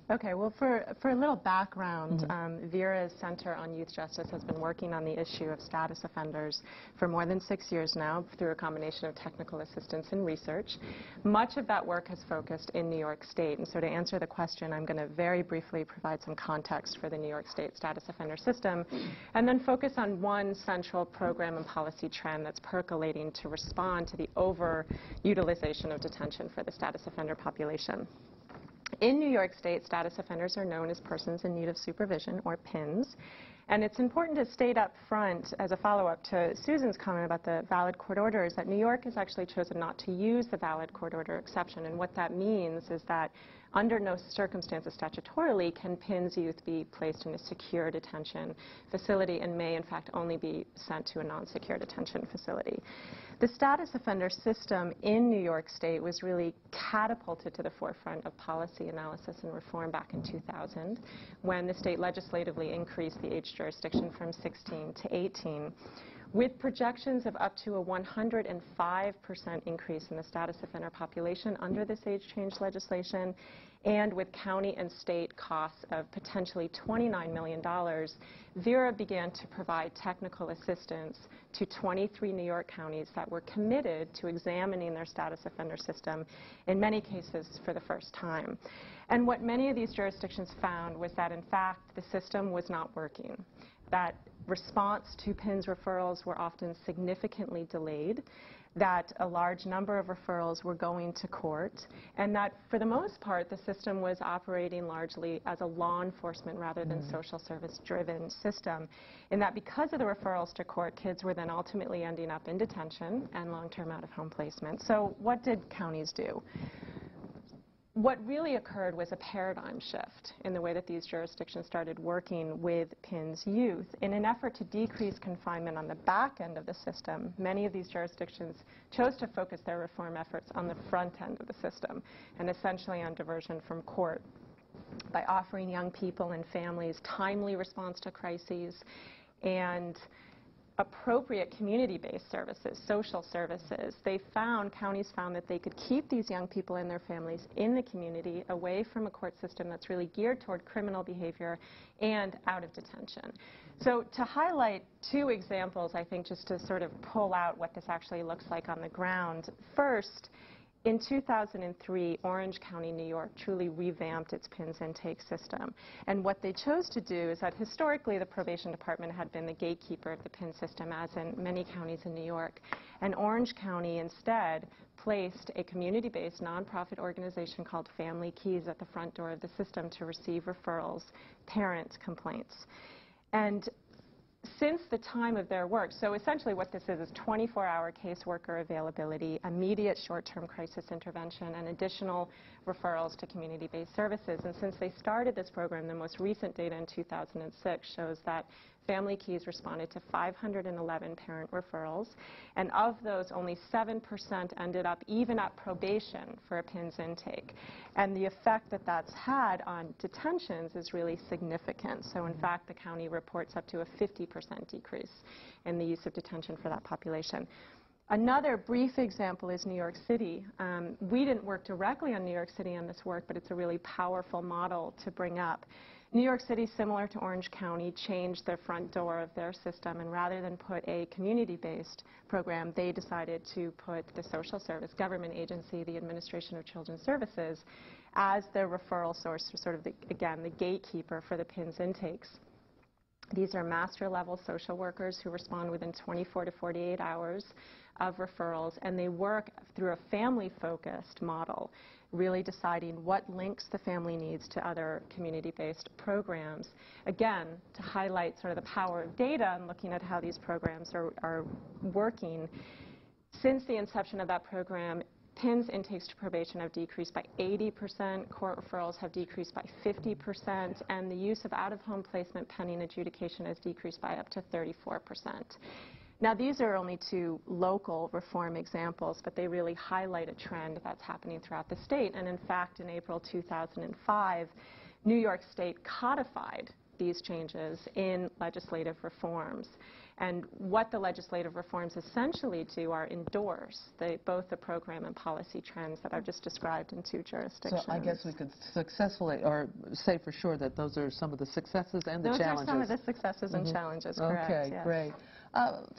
Okay, well, for a little background, VERA's Center on Youth Justice has been working on the issue of status offenders for more than 6 years now through a combination of technical assistance and research. Much of that work has focused in New York State, and so to answer the question, I'm going to very briefly provide some context for the New York State status offender system, and then focus on one central program and policy trend that's percolating to respond to the over-utilization of detention for the status offender population. In New York State, status offenders are known as persons in need of supervision, or PINs. And it's important to state up front, as a follow-up to Susan's comment about the valid court orders, that New York has actually chosen not to use the valid court order exception. And what that means is that under no circumstances statutorily can PINs youth be placed in a secure detention facility, and may in fact only be sent to a non-secure detention facility. The status offender system in New York State was really catapulted to the forefront of policy analysis and reform back in 2000, when the state legislatively increased the age jurisdiction from 16 to 18. With projections of up to a 105% increase in the status offender population under this age change legislation, and with county and state costs of potentially $29 million, VERA began to provide technical assistance to 23 New York counties that were committed to examining their status offender system, in many cases for the first time. And what many of these jurisdictions found was that, in fact, the system was not working, that response to PINs referrals were often significantly delayed, that a large number of referrals were going to court, and that for the most part the system was operating largely as a law enforcement rather than social service driven system, in that because of the referrals to court, kids were then ultimately ending up in detention and long-term out-of-home placement. So what did counties do? What really occurred was a paradigm shift in the way that these jurisdictions started working with PINs youth. In an effort to decrease confinement on the back end of the system, many of these jurisdictions chose to focus their reform efforts on the front end of the system, and essentially on diversion from court, by offering young people and families timely response to crises and appropriate community-based services, social services. Counties found that they could keep these young people and their families in the community, away from a court system that's really geared toward criminal behavior and out of detention. So to highlight two examples, I think, just to sort of pull out what this actually looks like on the ground. First, in 2003, Orange County, New York, truly revamped its PINs intake system. And what they chose to do is that historically the probation department had been the gatekeeper of the PIN system, as in many counties in New York. And Orange County instead placed a community-based nonprofit organization called Family Keys at the front door of the system to receive referrals, parent complaints. And since the time of their work, so essentially what this is 24-hour caseworker availability, immediate short-term crisis intervention, and additional referrals to community-based services. And since they started this program, the most recent data in 2006 shows that Family Keys responded to 511 parent referrals, and of those, only 7% ended up even at probation for a PINs intake. And the effect that that's had on detentions is really significant. So in fact, the county reports up to a 50% decrease in the use of detention for that population. Another brief example is New York City. We didn't work directly on New York City on this work, but it's a really powerful model to bring up. New York City, similar to Orange County, changed the front door of their system, and rather than put a community-based program, they decided to put the social service government agency, the Administration of Children's Services, as their referral source, sort of, again, the gatekeeper for the PINS intakes. These are master-level social workers who respond within 24 to 48 hours of referrals, and they work through a family-focused model, really deciding what links the family needs to other community-based programs. Again, to highlight sort of the power of data and looking at how these programs are working. Since the inception of that program, PINS intakes to probation have decreased by 80%, court referrals have decreased by 50%, and the use of out-of-home placement pending adjudication has decreased by up to 34%. Now, these are only two local reform examples, but they really highlight a trend that's happening throughout the state. And in fact, in April 2005, New York State codified these changes in legislative reforms. And what the legislative reforms essentially do are endorse both the program and policy trends that I've just described in two jurisdictions. So I guess we could successfully, or say for sure that those are some of the successes and the challenges. Those are some of the successes and challenges, correct. Okay, yes. great.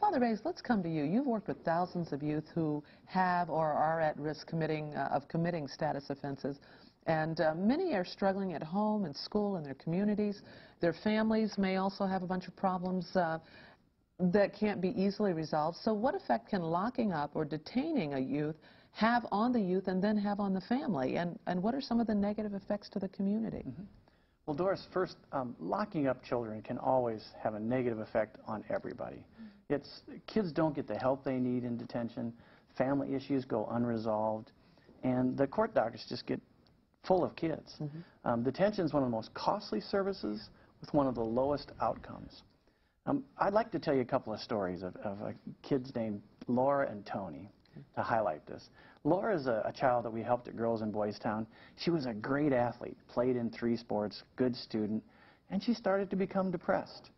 Father Bays, let's come to you. You've worked with thousands of youth who have or are at risk of committing status offenses. And many are struggling at home and school and their communities. Their families may also have a bunch of problems that can't be easily resolved. So what effect can locking up or detaining a youth have on the youth and then have on the family? And what are some of the negative effects to the community? Mm-hmm. Well, Doris, first, locking up children can always have a negative effect on everybody. Kids don't get the help they need in detention, family issues go unresolved, and the court dockets just get full of kids. Mm-hmm. Detention is one of the most costly services with one of the lowest outcomes. I'd like to tell you a couple of stories of kids named Laura and Tony to highlight this. Laura is a child that we helped at Girls and Boys Town. She was a great athlete, played in 3 sports, good student, and she started to become depressed,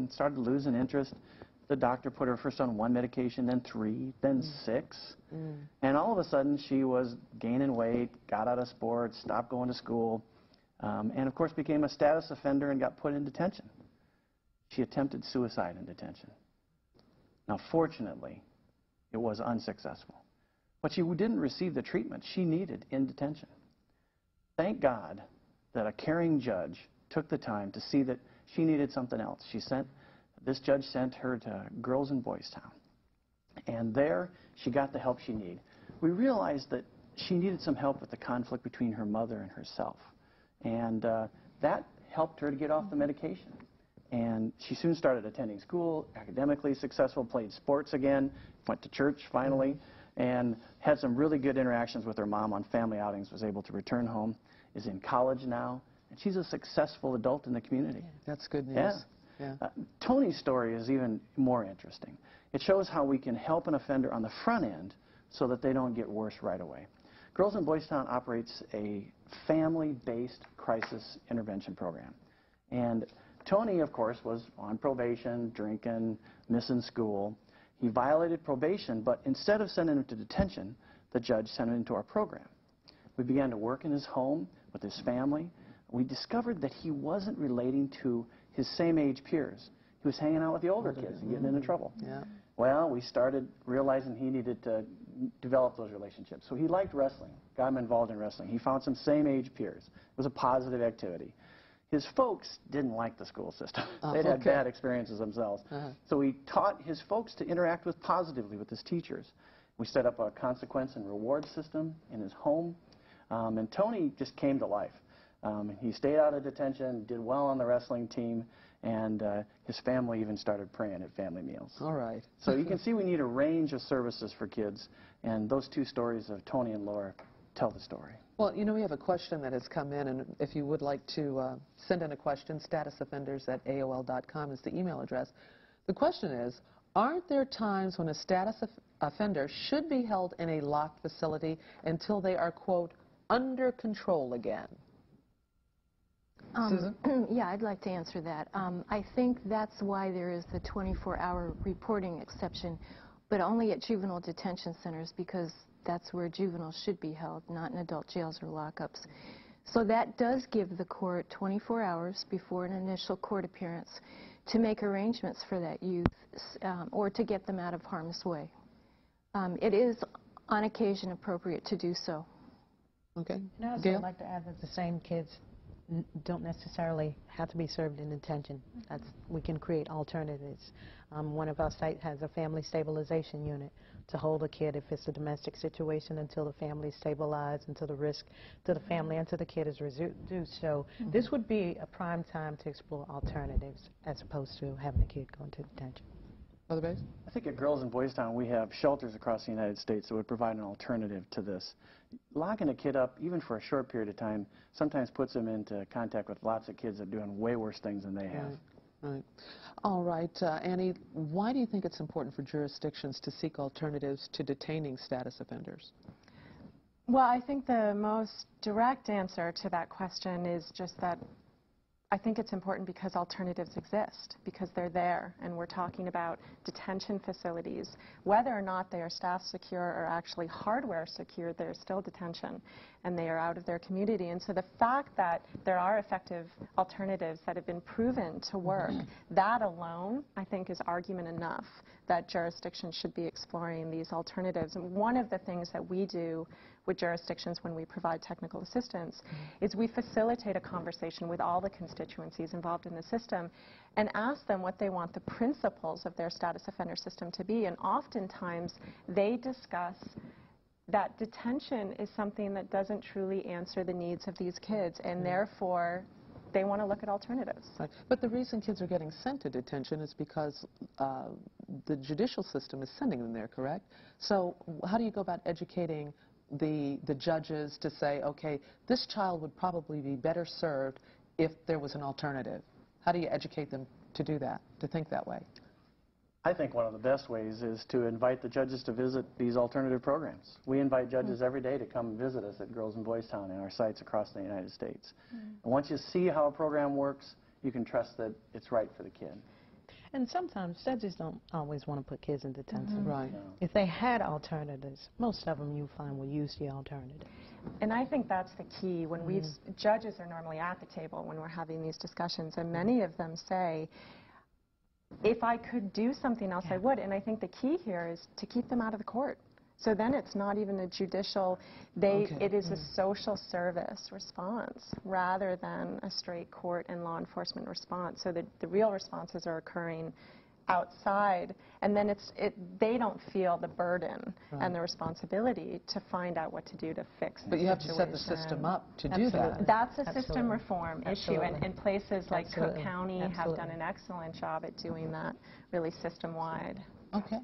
started losing interest. The doctor put her first on 1 medication, then 3, then 6, and all of a sudden she was gaining weight, got out of sports, stopped going to school, and of course became a status offender and got put in detention. She attempted suicide in detention. Now, fortunately, it was unsuccessful. But she didn't receive the treatment she needed in detention. Thank God that a caring judge took the time to see that she needed something else. This judge sent her to Girls and Boys Town. And there, she got the help she needed. We realized that she needed some help with the conflict between her mother and herself. And that helped her to get off the medication. And she soon started attending school, academically successful, played sports again, went to church finally, and had some really good interactions with her mom on family outings, was able to return home, is in college now, and she's a successful adult in the community. Yeah, that's good news. Yeah. Yeah. Tony's story is even more interesting. It shows how we can help an offender on the front end so that they don't get worse right away. Girls and Boys Town operates a family-based crisis intervention program. And Tony, of course, was on probation, drinking, missing school. He violated probation, but instead of sending him to detention, the judge sent him into our program. We began to work in his home with his family. We discovered that he wasn't relating to his same-age peers. He was hanging out with the older kids and getting into trouble. Yeah. Well, we started realizing he needed to develop those relationships. So he liked wrestling, got him involved in wrestling. He found some same-age peers. It was a positive activity. His folks didn't like the school system. They'd had bad experiences themselves. So we taught his folks to interact positively with his teachers. We set up a consequence and reward system in his home. And Tony just came to life. He stayed out of detention, did well on the wrestling team, and his family even started praying at family meals. All right. So you can see we need a range of services for kids, and those 2 stories of Tony and Laura tell the story. Well, you know, we have a question that has come in, and if you would like to send in a question, statusoffenders@aol.com is the email address. The question is, aren't there times when a status offender should be held in a locked facility until they are, quote, under control again? Susan? Yeah, I'd like to answer that. I think that's why there is the 24-hour reporting exception, but only at juvenile detention centers, because that's where juveniles should be held, not in adult jails or lockups. So that does give the court 24 hours before an initial court appearance to make arrangements for that youth or to get them out of harm's way. It is on occasion appropriate to do so. Okay. And I also Gail? would like to add that the same kids don't necessarily have to be served in detention. We can create alternatives. One of our sites has a family stabilization unit to hold a kid if it's a domestic situation until the family is stabilized, until the risk to the family and to the kid is reduced. So this would be a prime time to explore alternatives as opposed to having a kid go into detention. Other base? I think at Girls and Boys Town we have shelters across the United States that would provide an alternative to this. Locking a kid up, even for a short period of time, sometimes puts them into contact with lots of kids that are doing way worse things than they have. Right. All right, Annie, why do you think it's important for jurisdictions to seek alternatives to detaining status offenders? Well, I think the most direct answer to that question is just that I think it's important because alternatives exist, because they're there, and we're talking about detention facilities. Whether or not they are staff secure or actually hardware secure, they're still detention, and they are out of their community. And so the fact that there are effective alternatives that have been proven to work, that alone, I think, is argument enough that jurisdictions should be exploring these alternatives. And one of the things that we do with jurisdictions when we provide technical assistance is we facilitate a conversation with all the constituencies involved in the system and ask them what they want the principles of their status offender system to be. And oftentimes they discuss that detention is something that doesn't truly answer the needs of these kids, and therefore they want to look at alternatives. Right. But the reason kids are getting sent to detention is because the judicial system is sending them there, correct? So how do you go about educating the judges to say, okay, this child would probably be better served if there was an alternative? How do you educate them to do that, to think that way? I think one of the best ways is to invite the judges to visit these alternative programs. We invite judges every day to come visit us at Girls and Boys Town and our sites across the United States. And once you see how a program works, you can trust that it's right for the kid. And sometimes judges don't always want to put kids in detention. Right. No. If they had alternatives, most of them you find will use the alternative. And I think that's the key. When judges are normally at the table when we're having these discussions, and many of them say, if I could do something else, I would. And I think the key here is to keep them out of the court. So then it's not even a judicial, it is a social service response rather than a straight court and law enforcement response. So the real responses are occurring outside, and then they don't feel the burden and the responsibility to find out what to do to fix the situation. But you have to set the system up to do that. That's a system reform issue, and places like Cook County have done an excellent job at doing that really system-wide. Okay.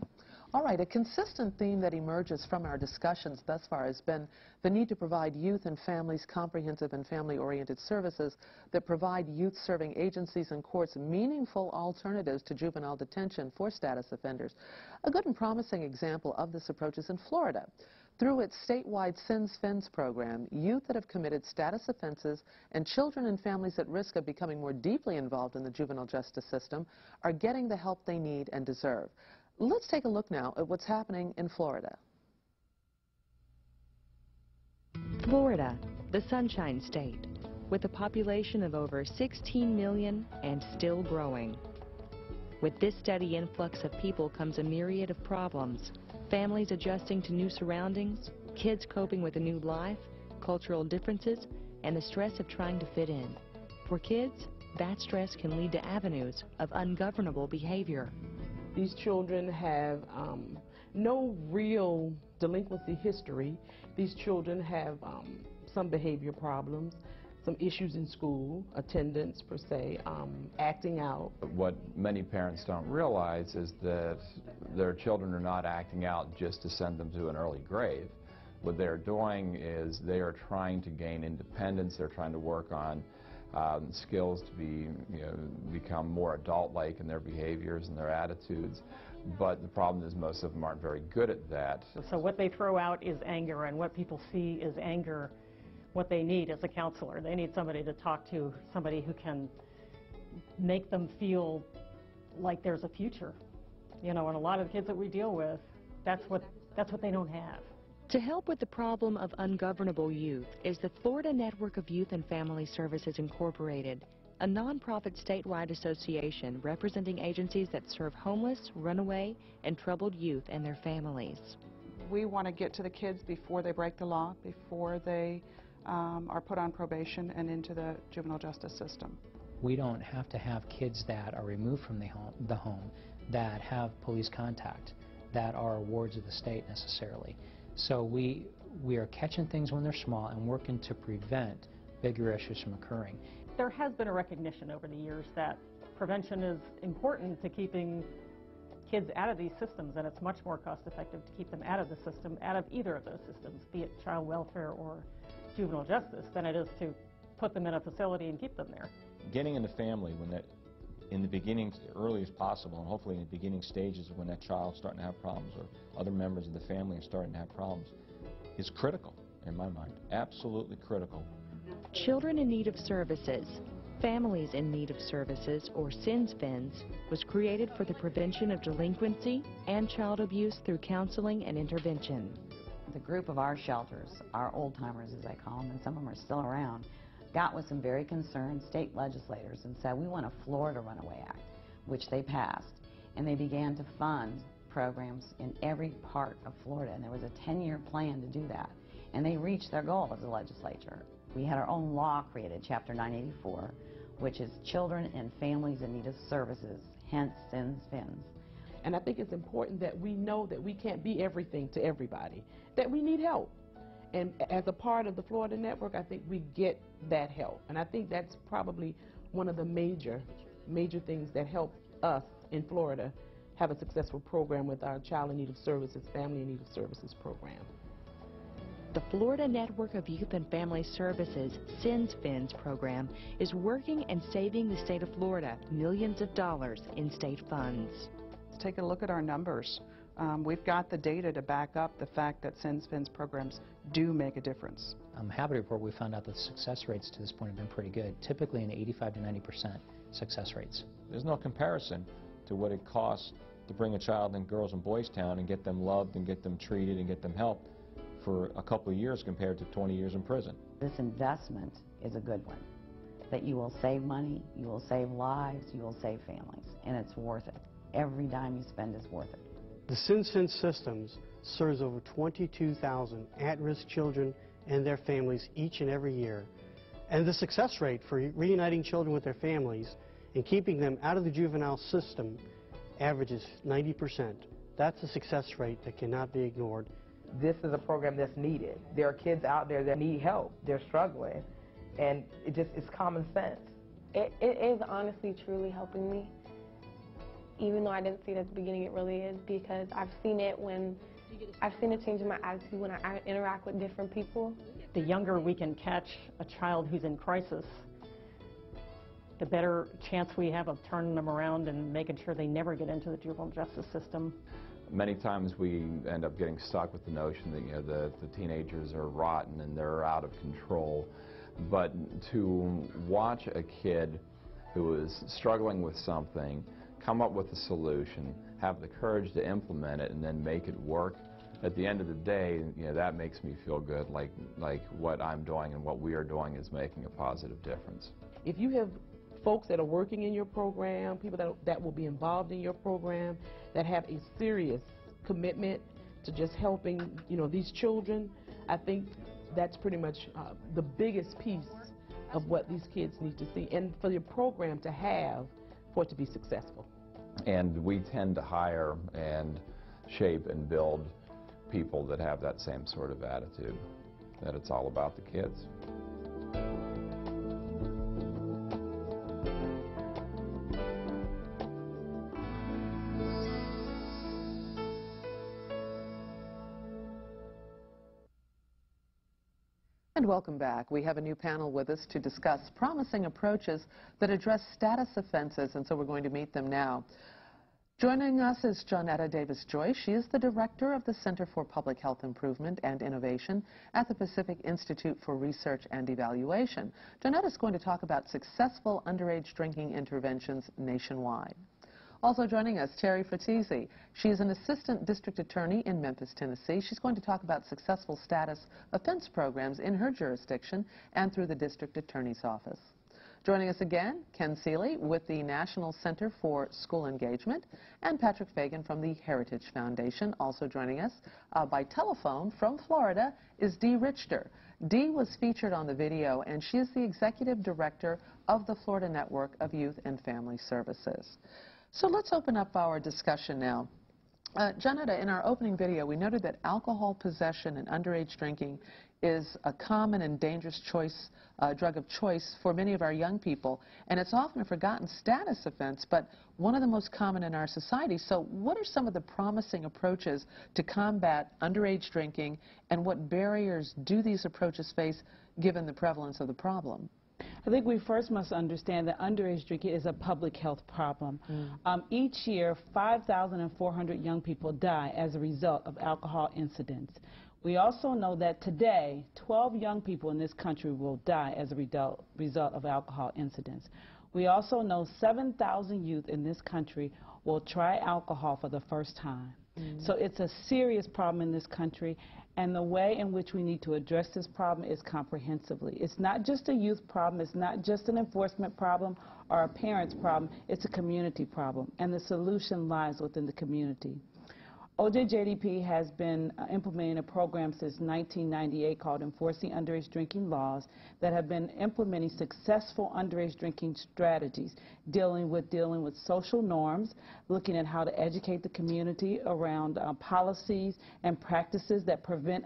All right, a consistent theme that emerges from our discussions thus far has been the need to provide youth and families comprehensive and family-oriented services that provide youth-serving agencies and courts meaningful alternatives to juvenile detention for status offenders. A good and promising example of this approach is in Florida. Through its statewide Sins Fins program, youth that have committed status offenses and children and families at risk of becoming more deeply involved in the juvenile justice system are getting the help they need and deserve. Let's take a look now at what's happening in Florida. Florida, the Sunshine State, with a population of over 16 million and still growing. With this steady influx of people comes a myriad of problems. Families adjusting to new surroundings, kids coping with a new life, cultural differences, and the stress of trying to fit in. For kids, that stress can lead to avenues of ungovernable behavior. These children have no real delinquency history. These children have some behavior problems, some issues in school, attendance per se, acting out. What many parents don't realize is that their children are not acting out just to send them to an early grave. What they're doing is they are trying to gain independence. They're trying to work on skills to become more adult-like in their behaviors and their attitudes. But the problem is most of them aren't very good at that. So what they throw out is anger, and what people see is anger. What they need is a counselor. They need somebody to talk to, somebody who can make them feel like there's a future. You know, and a lot of the kids that we deal with, that's what they don't have. To help with the problem of ungovernable youth is the Florida Network of Youth and Family Services Incorporated, a nonprofit statewide association representing agencies that serve homeless, runaway, and troubled youth and their families. We want to get to the kids before they break the law, before they are put on probation and into the juvenile justice system. We don't have to have kids that are removed from the home that have police contact, that are wards of the state necessarily. So we are catching things when they're small and working to prevent bigger issues from occurring. There has been a recognition over the years that prevention is important to keeping kids out of these systems, and it's much more cost effective to keep them out of the system, out of either of those systems, be it child welfare or juvenile justice, than it is to put them in a facility and keep them there. Getting in the family when that, in the beginning, early as possible, and hopefully in the beginning stages when that child's starting to have problems or other members of the family are starting to have problems, is critical in my mind, absolutely critical. Children in Need of Services, Families in Need of Services, or CINSFINS, was created for the prevention of delinquency and child abuse through counseling and intervention. The group of our shelters, our old-timers as I call them, and some of them are still around, got with some very concerned state legislators and said, we want a Florida Runaway Act, which they passed. And they began to fund programs in every part of Florida, and there was a 10-year plan to do that. And they reached their goal as a legislature. We had our own law created, Chapter 984, which is Children and Families in Need of Services, hence CINSFINS. And I think it's important that we know that we can't be everything to everybody, that we need help. And as a part of the Florida Network, I think we get that help. And I think that's probably one of the major things that help us in Florida have a successful program with our Child in Need of Services, Family in Need of Services program. The Florida Network of Youth and Family Services, CINSFINS program, is working and saving the state of Florida millions of dollars in state funds. Let's take a look at our numbers. We've got the data to back up the fact that CINSFINS programs do make a difference. I'm happy to report we found out that the success rates to this point have been pretty good, typically in 85 to 90% success rates. There's no comparison to what it costs to bring a child in Girls and Boys Town and get them loved and get them treated and get them help for a couple of years compared to 20 years in prison. This investment is a good one, that you will save money, you will save lives, you will save families, and it's worth it. Every dime you spend is worth it. The CINSFINS systems serves over 22,000 at-risk children and their families each and every year. And the success rate for reuniting children with their families and keeping them out of the juvenile system averages 90%. That's a success rate that cannot be ignored. This is a program that's needed. There are kids out there that need help. They're struggling, and it's common sense. It is honestly, truly helping me. Even though I didn't see it at the beginning, it really is, because I've seen it change in my attitude when I interact with different people. The younger we can catch a child who's in crisis, the better chance we have of turning them around and making sure they never get into the juvenile justice system. Many times we end up getting stuck with the notion that the teenagers are rotten and they're out of control. But to watch a kid who is struggling with something, come up with a solution, have the courage to implement it, and then make it work, at the end of the day, that makes me feel good, like what I'm doing and what we are doing is making a positive difference. If you have folks that are working in your program, people that will be involved in your program, that have a serious commitment to just helping, these children, I think that's pretty much the biggest piece of what these kids need to see, and for your program to have for it to be successful. And we tend to hire and shape and build people that have that same sort of attitude, that it's all about the kids. And welcome back. We have a new panel with us to discuss promising approaches that address status offenses, and so we're going to meet them now. Joining us is Johnetta Davis-Joyce. She is the director of the Center for Public Health Improvement and Innovation at the Pacific Institute for Research and Evaluation. Johnetta is going to talk about successful underage drinking interventions nationwide. Also joining us, Terry Fatisi. She's an assistant district attorney in Memphis, Tennessee. She's going to talk about successful status offense programs in her jurisdiction and through the district attorney's office. Joining us again, Ken Seeley with the National Center for School Engagement, and Patrick Fagan from the Heritage Foundation. Also joining us by telephone from Florida is Dee Richter. Dee was featured on the video, and she is the executive director of the Florida Network of Youth and Family Services. So let's open up our discussion now. Janetta, in our opening video, we noted that alcohol possession and underage drinking is a common and dangerous drug of choice for many of our young people, and it's often a forgotten status offense, but one of the most common in our society. So what are some of the promising approaches to combat underage drinking, and what barriers do these approaches face given the prevalence of the problem? I think we first must understand that underage drinking is a public health problem. Each year, 5,400 young people die as a result of alcohol incidents. We also know that today, 12 young people in this country will die as a result of alcohol incidents. We also know 7,000 youth in this country will try alcohol for the first time. So it's a serious problem in this country, and the way in which we need to address this problem is comprehensively. It's not just a youth problem, it's not just an enforcement problem or a parent's problem, it's a community problem, and the solution lies within the community. OJJDP has been implementing a program since 1998 called Enforcing Underage Drinking Laws that have been implementing successful underage drinking strategies, dealing with social norms, looking at how to educate the community around policies and practices that prevent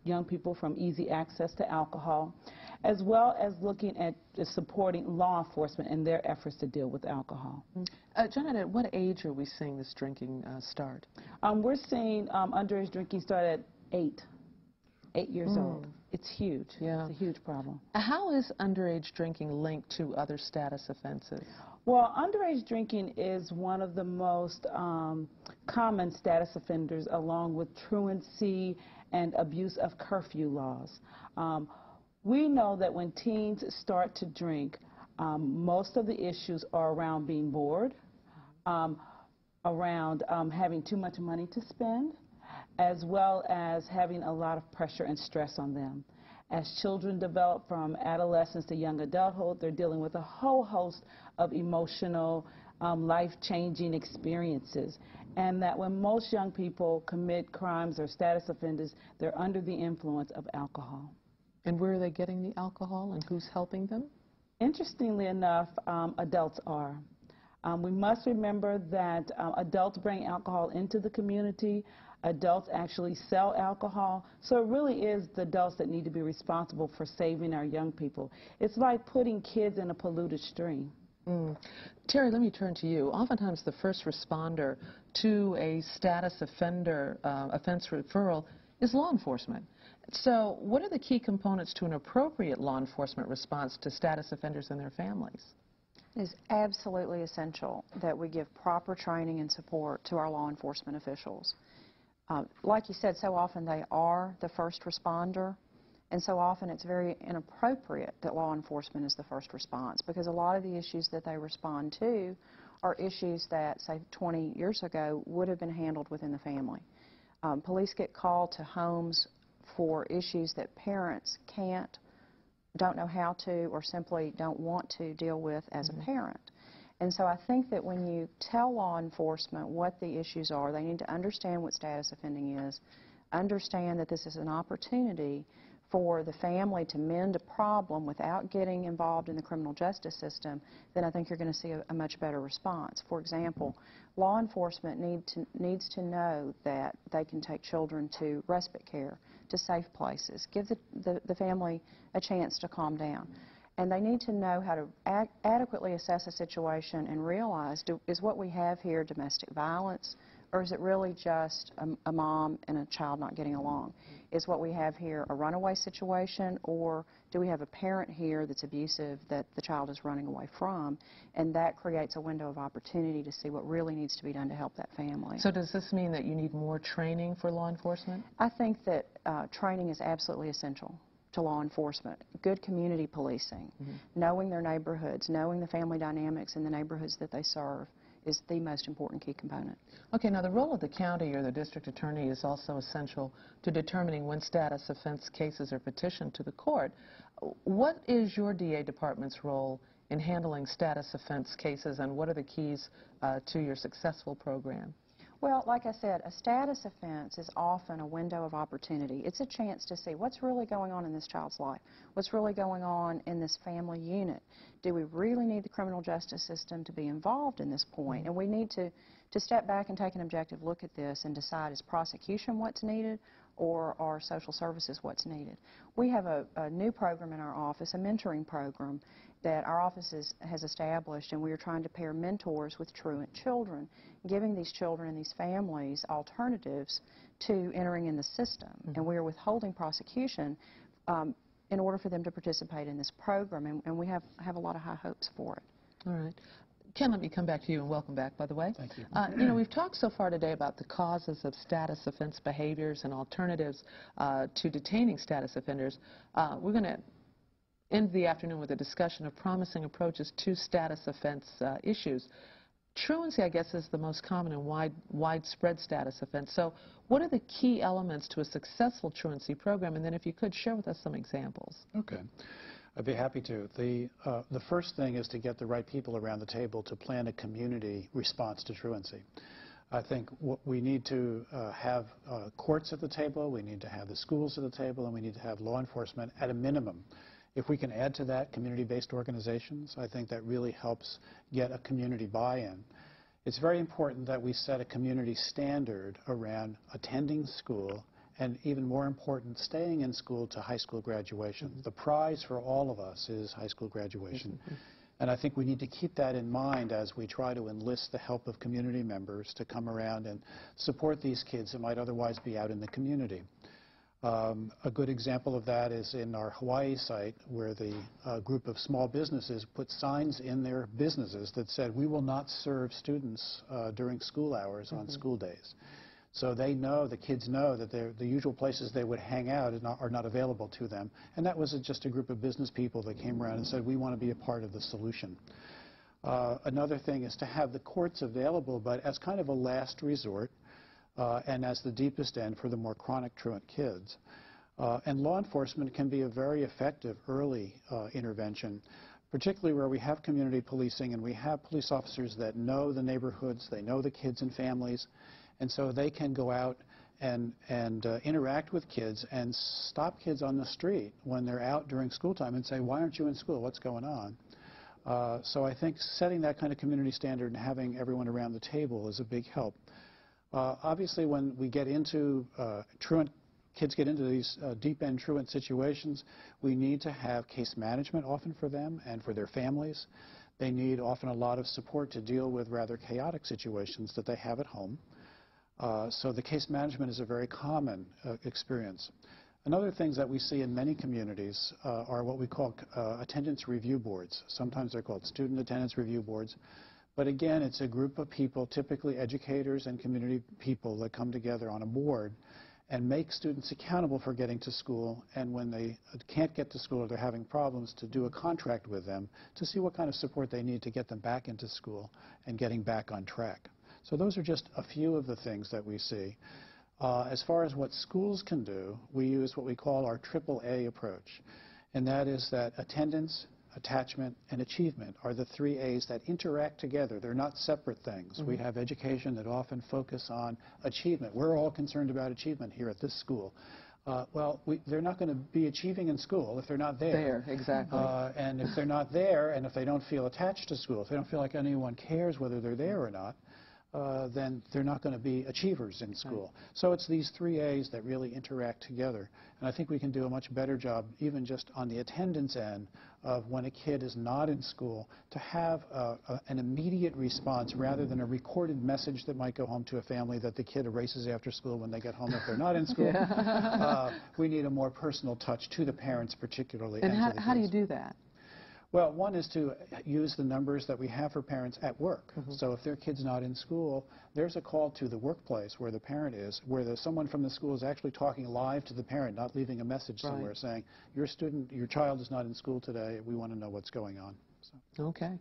young people from easy access to alcohol, as well as looking at supporting law enforcement in their efforts to deal with alcohol. Janet, at what age are we seeing this drinking start? We're seeing underage drinking start at 8 years old. It's huge. Yeah. It's a huge problem. How is underage drinking linked to other status offenses? Well, underage drinking is one of the most common status offenders, along with truancy and abuse of curfew laws. We know that when teens start to drink, most of the issues are around being bored, around having too much money to spend, as well as having a lot of pressure and stress on them. As children develop from adolescence to young adulthood, they're dealing with a whole host of emotional, life-changing experiences. And that when most young people commit crimes or status offenders, they're under the influence of alcohol. And where are they getting the alcohol, and who's helping them? Interestingly enough, adults are. We must remember that adults bring alcohol into the community. Adults actually sell alcohol. So it really is the adults that need to be responsible for saving our young people. It's like putting kids in a polluted stream. Terry, let me turn to you. Oftentimes the first responder to a status offender offense referral is law enforcement. So what are the key components to an appropriate law enforcement response to status offenders and their families? It is absolutely essential that we give proper training and support to our law enforcement officials. Like you said, so often they are the first responder, and so often it's very inappropriate that law enforcement is the first response, because a lot of the issues that they respond to are issues that, say, 20 years ago would have been handled within the family. Police get called to homes for issues that parents don't know how to, or simply don't want to deal with as a parent. And so I think that when you tell law enforcement what the issues are, they need to understand what status offending is, understand that this is an opportunity for the family to mend a problem without getting involved in the criminal justice system, then I think you're going to see a much better response. For example, law enforcement needs to know that they can take children to respite care, to safe places, give the family a chance to calm down. And they need to know how to adequately assess a situation and realize, is what we have here domestic violence, or is it really just a mom and a child not getting along? Is what we have here a runaway situation, or do we have a parent here that's abusive that the child is running away from? And that creates a window of opportunity to see what really needs to be done to help that family. So does this mean that you need more training for law enforcement? I think that training is absolutely essential to law enforcement. Good community policing, knowing their neighborhoods, knowing the family dynamics in the neighborhoods that they serve is the most important key component. Okay, now the role of the county or the district attorney is also essential to determining when status offense cases are petitioned to the court. What is your DA department's role in handling status offense cases, and what are the keys to your successful program? Well, like I said, a status offense is often a window of opportunity. It's a chance to see what's really going on in this child's life, what's really going on in this family unit. Do we really need the criminal justice system to be involved in this point? And we need to step back and take an objective look at this and decide, is prosecution what's needed, or are social services what's needed? We have a new program in our office, a mentoring program, that our office has established, and we are trying to pair mentors with truant children, giving these children and these families alternatives to entering in the system. And we are withholding prosecution in order for them to participate in this program, and we have a lot of high hopes for it. All right. Ken, let me come back to you, and welcome back, by the way. Thank you. You know, we've talked so far today about the causes of status offense behaviors and alternatives to detaining status offenders. We're going to end the afternoon with a discussion of promising approaches to status offense issues. Truancy, I guess, is the most common and widespread status offense. So what are the key elements to a successful truancy program? And then if you could, share with us some examples. Okay. I'd be happy to. The first thing is to get the right people around the table to plan a community response to truancy. I think we need to have courts at the table, we need to have the schools at the table, and we need to have law enforcement at a minimum. If we can add to that community-based organizations, I think that really helps get a community buy-in. It's very important that we set a community standard around attending school, and even more important, staying in school to high school graduation. The prize for all of us is high school graduation. And I think we need to keep that in mind as we try to enlist the help of community members to come around and support these kids that might otherwise be out in the community. A good example of that is in our Hawaii site, where the group of small businesses put signs in their businesses that said, "We will not serve students during school hours on school days." So they know, the kids know, that the usual places they would hang out are not available to them. And that was just a group of business people that came around and said, "We want to be a part of the solution." Another thing is to have the courts available, but as kind of a last resort, and as the deepest end for the more chronic truant kids. And law enforcement can be a very effective early intervention, particularly where we have community policing and we have police officers that know the neighborhoods, they know the kids and families, and so they can go out and interact with kids and stop kids on the street when they're out during school time and say, "Why aren't you in school? What's going on?" So I think setting that kind of community standard and having everyone around the table is a big help. Obviously, when we get into kids get into these deep-end truant situations, we need to have case management often for them and for their families. They need often a lot of support to deal with rather chaotic situations that they have at home. So the case management is a very common experience. Another things that we see in many communities are what we call attendance review boards. Sometimes they're called student attendance review boards. But again, it's a group of people, typically educators and community people, that come together on a board and make students accountable for getting to school, and when they can't get to school or they're having problems, to do a contract with them to see what kind of support they need to get them back into school and getting back on track. So those are just a few of the things that we see. As far as what schools can do, we use what we call our AAA approach, and that is that attendance, attachment, and achievement are the 3 A's that interact together. They're not separate things. We have education that often focus on achievement. We're all concerned about achievement here at this school. Well, they're not going to be achieving in school if they're not there. Exactly. And if they're not there, and if they don't feel attached to school, if they don't feel like anyone cares whether they're there or not, then they're not going to be achievers in school. Right. So it's these 3 A's that really interact together. And I think we can do a much better job, even just on the attendance end, of when a kid is not in school, to have an immediate response rather than a recorded message that might go home to a family that the kid erases after school when they get home if they're not in school. We need a more personal touch to the parents particularly. And how do you do that? Well, one is to use the numbers that we have for parents at work. So if their kid's not in school, there's a call to the workplace where the parent is, where someone from the school is actually talking live to the parent, not leaving a message somewhere saying, your child is not in school today, we want to know what's going on. So. Okay.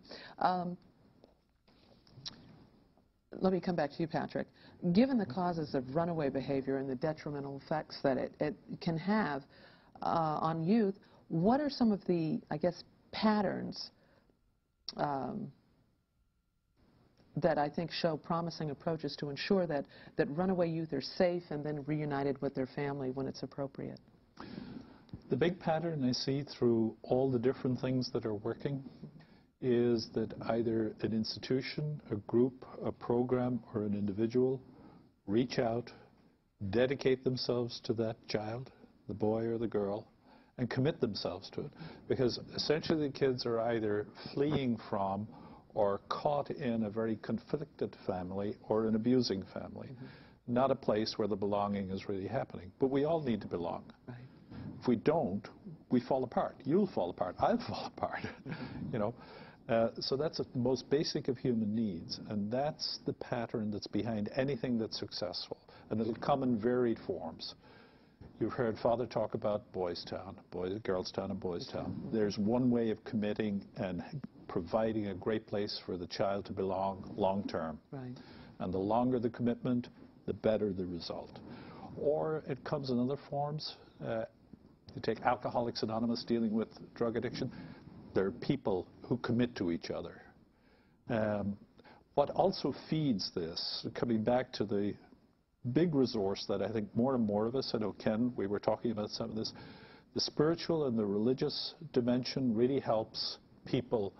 let me come back to you, Patrick. Given the causes of runaway behavior and the detrimental effects that it can have on youth, what are some of the, I guess, patterns that I think show promising approaches to ensure that runaway youth are safe and then reunited with their family when it's appropriate? The big pattern I see through all the different things that are working is that either an institution, a group, a program, or an individual reach out, dedicate themselves to that child, the boy or the girl, and commit themselves to it. Because essentially the kids are either fleeing from or caught in a very conflicted family or an abusing family, not a place where the belonging is really happening. But we all need to belong. Right. If we don't, we fall apart. You'll fall apart. I'll fall apart. You know. So that's the most basic of human needs, and that's the pattern that's behind anything that's successful. And it'll come in varied forms. You've heard Father talk about Boys Town, Girls Town and Boys Town. There's one way of committing and providing a great place for the child to belong long term. Right. And the longer the commitment, the better the result. Or it comes in other forms. You take Alcoholics Anonymous dealing with drug addiction. There are people who commit to each other. What also feeds this, coming back to the big resource that I think more and more of us, I know Ken, we were talking about some of this, the spiritual and the religious dimension really helps people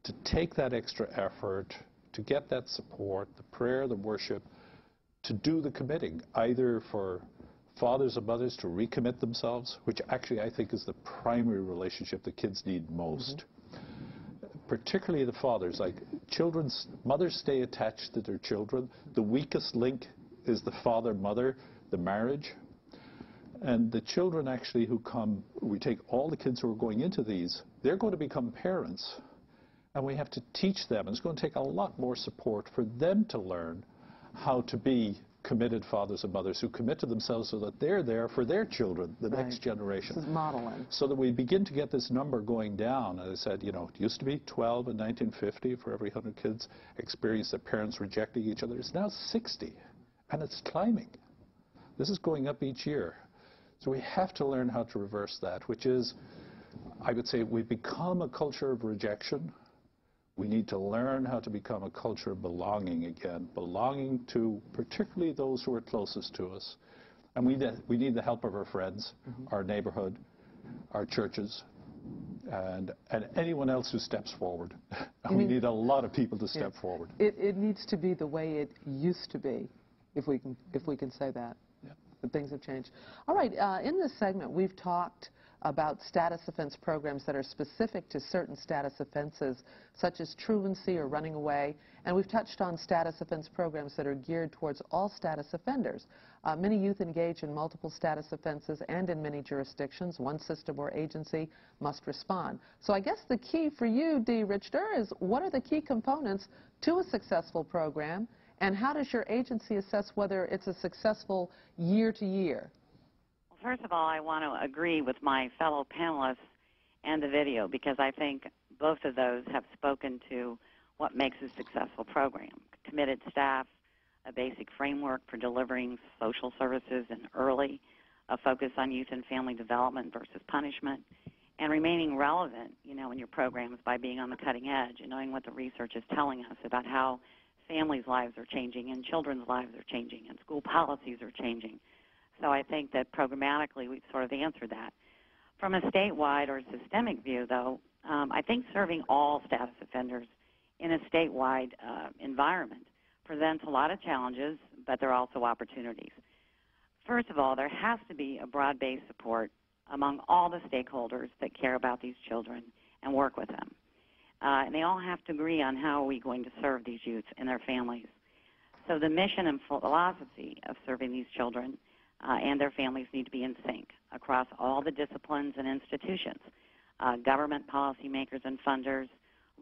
to take that extra effort, to get that support, the prayer, the worship, to do the committing, either for fathers and mothers to recommit themselves, which actually I think is the primary relationship the kids need most. Particularly the fathers, like mothers stay attached to their children. The weakest link is the father-mother, the marriage. And the children actually who come, we take all the kids who are going into these, they're going to become parents. And we have to teach them. It's going to take a lot more support for them to learn how to be committed fathers and mothers who commit to themselves so that they're there for their children, the next generation. This is modeling. So that we begin to get this number going down. As I said, you know, it used to be 12 in 1950 for every 100 kids experienced their parents rejecting each other. It's now 60, and it's climbing. This is going up each year. So we have to learn how to reverse that, which is, I would say, we've become a culture of rejection. We need to learn how to become a culture of belonging again, belonging to particularly those who are closest to us. And we need the help of our friends, our neighborhood, our churches, and anyone else who steps forward. We need a lot of people to step forward. It needs to be the way it used to be, if we can say that. Yeah. But things have changed. All right, in this segment we've talked about status offense programs that are specific to certain status offenses, such as truancy or running away, and we've touched on status offense programs that are geared towards all status offenders. Many youth engage in multiple status offenses, and in many jurisdictions, one system or agency must respond. So I guess the key for you, Dee Richter, is what are the key components to a successful program, and how does your agency assess whether it's a successful year to year? First of all, I want to agree with my fellow panelists and the video, because I think both of those have spoken to what makes a successful program. Committed staff, a basic framework for delivering social services and early, a focus on youth and family development versus punishment, and remaining relevant, you know, in your programs by being on the cutting edge and knowing what the research is telling us about how families' lives are changing and children's lives are changing and school policies are changing. So I think that programmatically we've sort of answered that. From a statewide or systemic view, though, I think serving all status offenders in a statewide environment presents a lot of challenges, but there are also opportunities. First of all, there has to be a broad-based support among all the stakeholders that care about these children and work with them. And they all have to agree on how are we going to serve these youth and their families. So the mission and philosophy of serving these children and their families need to be in sync across all the disciplines and institutions, government policymakers and funders,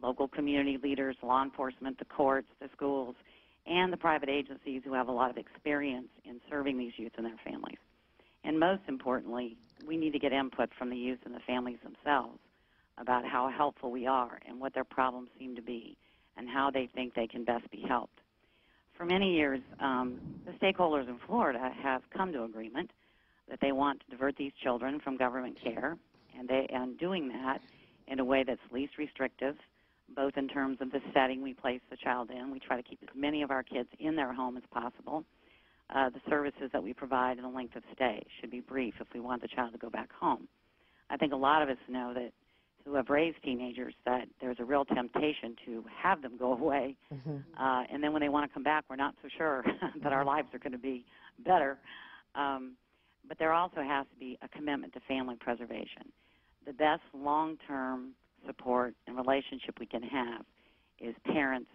local community leaders, law enforcement, the courts, the schools, and the private agencies who have a lot of experience in serving these youth and their families. And most importantly, we need to get input from the youth and the families themselves about how helpful we are and what their problems seem to be and how they think they can best be helped. For many years, the stakeholders in Florida have come to agreement that they want to divert these children from government care, and doing that in a way that's least restrictive, both in terms of the setting we place the child in. We try to keep as many of our kids in their home as possible. The services that we provide and the length of stay should be brief if we want the child to go back home. I think a lot of us know that who have raised teenagers that there's a real temptation to have them go away, and then when they want to come back, we're not so sure that our lives are going to be better. But there also has to be a commitment to family preservation. The best long-term support and relationship we can have is parents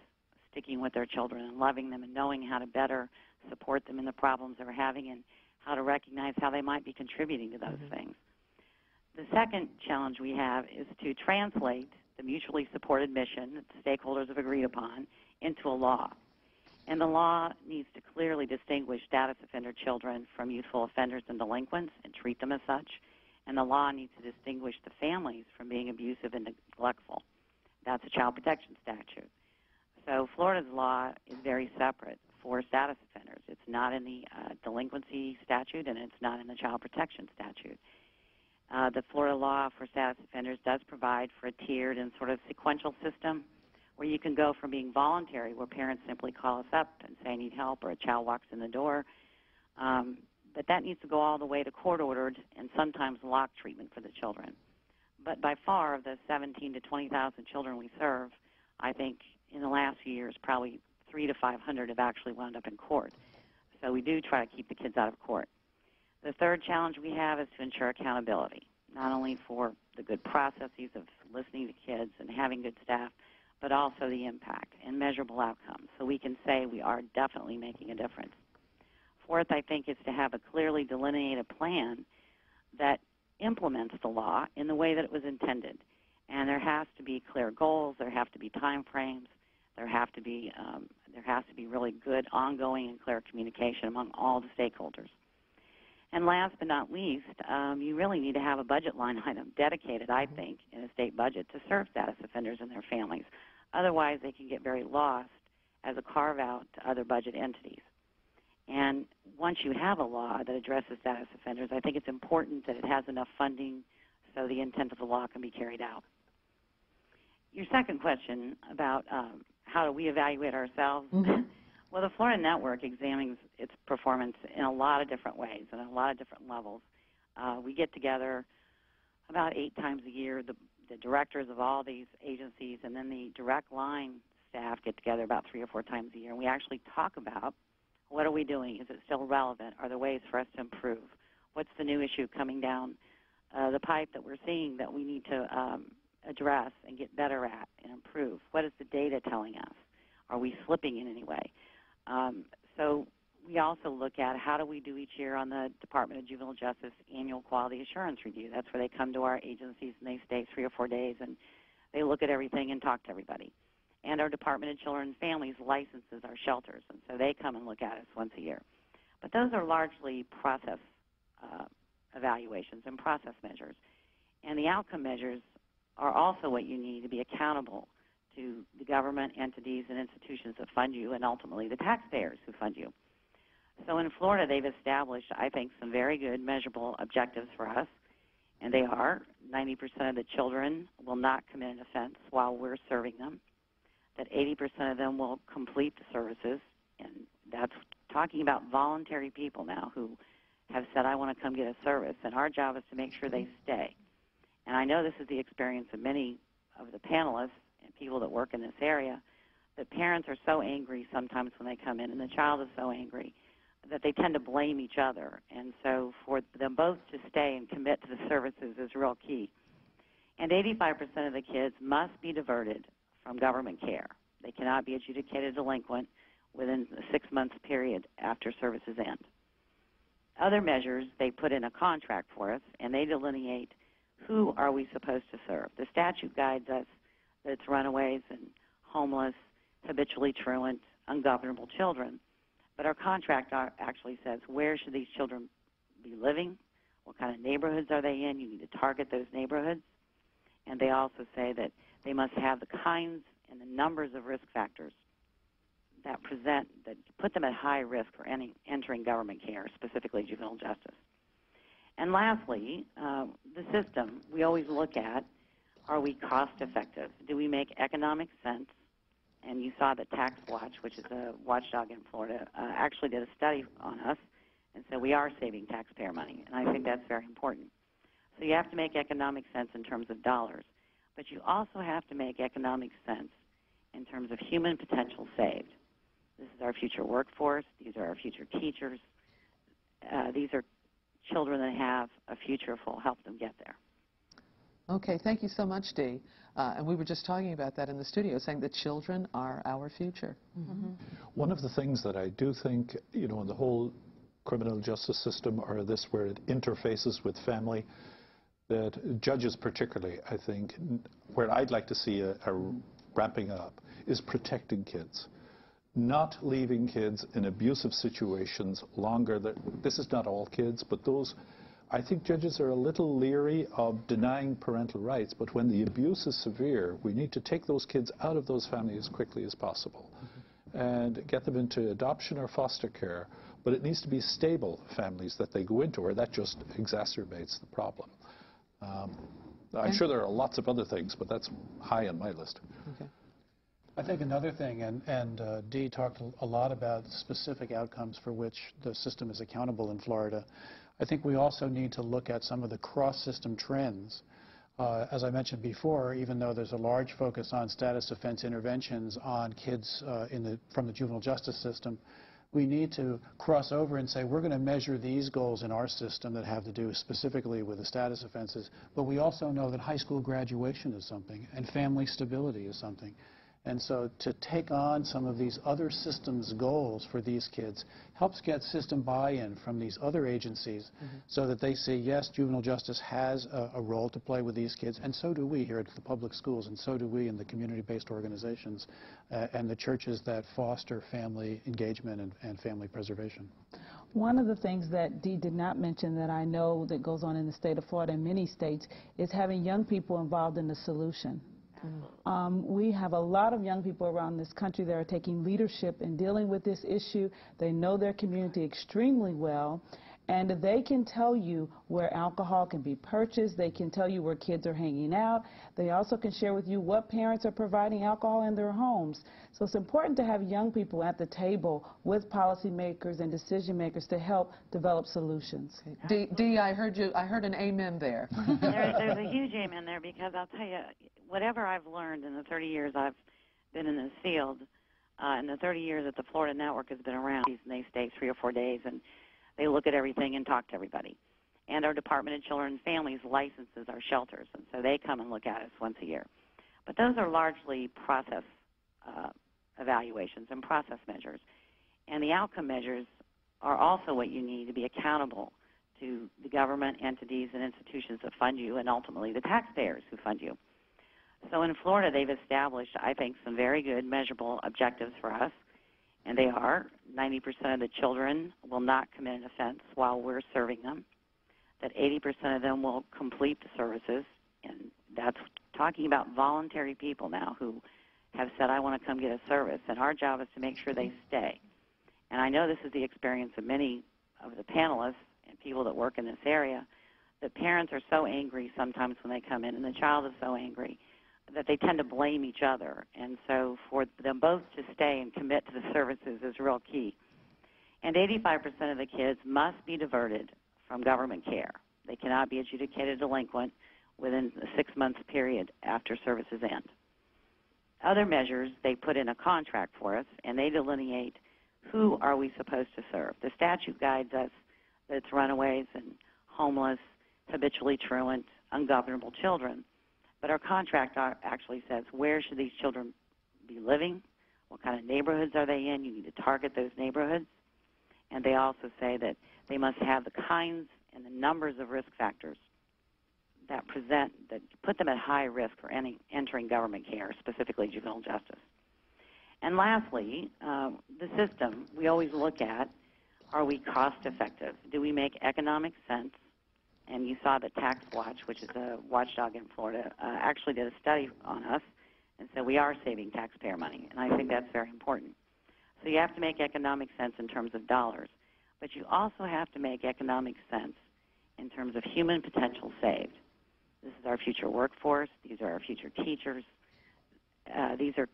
sticking with their children and loving them and knowing how to better support them in the problems they're having and how to recognize how they might be contributing to those things. The second challenge we have is to translate the mutually supported mission that the stakeholders have agreed upon into a law. And the law needs to clearly distinguish status offender children from youthful offenders and delinquents and treat them as such. And the law needs to distinguish the families from being abusive and neglectful. That's a child protection statute. So Florida's law is very separate for status offenders. It's not in the delinquency statute, and it's not in the child protection statute. The Florida law for status offenders does provide for a tiered and sort of sequential system where you can go from being voluntary, where parents simply call us up and say, I need help, or a child walks in the door. But that needs to go all the way to court-ordered and sometimes locked treatment for the children. But by far, of the 17,000 to 20,000 children we serve, I think in the last few years, probably 300 to 500 have actually wound up in court. So we do try to keep the kids out of court. The third challenge we have is to ensure accountability, not only for the good processes of listening to kids and having good staff, but also the impact and measurable outcomes, so we can say we are definitely making a difference. Fourth, I think, is to have a clearly delineated plan that implements the law in the way that it was intended. And there has to be clear goals, there have to be time frames, there has to be really good ongoing and clear communication among all the stakeholders. And last but not least, you really need to have a budget line item dedicated, I think, in a state budget to serve status offenders and their families. Otherwise, they can get very lost as a carve-out to other budget entities. And once you have a law that addresses status offenders, I think it's important that it has enough funding so the intent of the law can be carried out. Your second question about how do we evaluate ourselves? Well, the Florida Network examines its performance in a lot of different ways and at a lot of different levels. We get together about 8 times a year, the directors of all these agencies, and then the direct line staff get together about 3 or 4 times a year, and we actually talk about what are we doing? Is it still relevant? Are there ways for us to improve? What's the new issue coming down the pipe that we're seeing that we need to address and get better at and improve? What is the data telling us? Are we slipping in any way? So we also look at how do we do each year on the Department of Juvenile Justice annual quality assurance review. That's where they come to our agencies and they stay 3 or 4 days and they look at everything and talk to everybody. And our Department of Children and Families licenses our shelters, and so they come and look at us once a year. But those are largely process evaluations and process measures. And the outcome measures are also what you need to be accountable to the government entities and institutions that fund you and ultimately the taxpayers who fund you. So in Florida, they've established, I think, some very good measurable objectives for us, and they are 90% of the children will not commit an offense while we're serving them, that 80% of them will complete the services, and that's talking about voluntary people now who have said, I want to come get a service, and our job is to make sure they stay. And I know this is the experience of many of the panelists and people that work in this area, that parents are so angry sometimes when they come in, and the child is so angry, that they tend to blame each other. And so for them both to stay and commit to the services is real key. And 85% of the kids must be diverted from government care. They cannot be adjudicated delinquent within a 6-month period after services end. Other measures, they put in a contract for us, and they delineate who are we supposed to serve. The statute guides us that it's runaways and homeless, habitually truant, ungovernable children. But our contract actually says where should these children be living, what kind of neighborhoods are they in. You need to target those neighborhoods. And they also say that they must have the kinds and the numbers of risk factors that put them at high risk for entering government care, specifically juvenile justice. And lastly, the system we always look at, are we cost effective? Do we make economic sense? And you saw that Tax Watch, which is a watchdog in Florida, actually did a study on us, and so we are saving taxpayer money, and I think that's very important. So you have to make economic sense in terms of dollars, but you also have to make economic sense in terms of human potential saved. This is our future workforce. These are our future teachers. These are children that have a future if we'll help them get there. Okay, thank you so much, Dee. And we were just talking about that in the studio, saying that children are our future. One of the things that I do think, you know, in the whole criminal justice system, or this where it interfaces with family, that judges particularly, I think, where I'd like to see a ramping up, is protecting kids. Not leaving kids in abusive situations longer. This is not all kids, but those, I think judges are a little leery of denying parental rights, but when the abuse is severe, we need to take those kids out of those families as quickly as possible and get them into adoption or foster care, but it needs to be stable families that they go into, or that just exacerbates the problem. I'm sure there are lots of other things, but that's high on my list. Okay. I think another thing, and Dee talked a lot about specific outcomes for which the system is accountable in Florida. I think we also need to look at some of the cross-system trends. As I mentioned before, even though there's a large focus on status offense interventions on kids from the juvenile justice system, we need to cross over and say we're going to measure these goals in our system that have to do specifically with the status offenses, but we also know that high school graduation is something and family stability is something. And so to take on some of these other systems' goals for these kids helps get system buy-in from these other agencies so that they say, yes, juvenile justice has a role to play with these kids, and so do we here at the public schools, and so do we in the community-based organizations and the churches that foster family engagement and family preservation. One of the things that Dee did not mention that I know that goes on in the state of Florida and many states is having young people involved in the solution. We have a lot of young people around this country that are taking leadership in dealing with this issue. They know their community extremely well, and they can tell you where alcohol can be purchased. They can tell you where kids are hanging out. They also can share with you what parents are providing alcohol in their homes. So it's important to have young people at the table with policymakers and decision makers to help develop solutions. Dee, I heard an amen there. There's a huge amen there, because I'll tell you, whatever I've learned in the 30 years I've been in this field, in the 30 years that the Florida Network has been around, and they stay 3 or 4 days and they look at everything and talk to everybody. And our Department of Children and Families licenses our shelters, and so they come and look at us once a year. But those are largely process evaluations and process measures. And the outcome measures are also what you need to be accountable to the government, entities, and institutions that fund you, and ultimately the taxpayers who fund you. So in Florida, they've established, I think, some very good measurable objectives for us, and they are 90% of the children will not commit an offense while we're serving them, that 80% of them will complete the services, and that's talking about voluntary people now who have said, I want to come get a service, and our job is to make sure they stay. And I know this is the experience of many of the panelists and people that work in this area, that parents are so angry sometimes when they come in, and the child is so angry, that they tend to blame each other. And so for them both to stay and commit to the services is real key. And 85% of the kids must be diverted from government care. They cannot be adjudicated delinquent within a 6-month period after services end. Other measures, they put in a contract for us, and they delineate who are we supposed to serve. The statute guides us that it's runaways and homeless, habitually truant, ungovernable children. But our contract actually says where should these children be living, what kind of neighborhoods are they in. You need to target those neighborhoods. And they also say that they must have the kinds and the numbers of risk factors that put them at high risk for entering government care, specifically juvenile justice. And lastly, the system we always look at, are we cost effective? Do we make economic sense? And you saw that Tax Watch, which is a watchdog in Florida, actually did a study on us, and so we are saving taxpayer money, and I think that's very important. So you have to make economic sense in terms of dollars, but you also have to make economic sense in terms of human potential saved. This is our future workforce. These are our future teachers. These are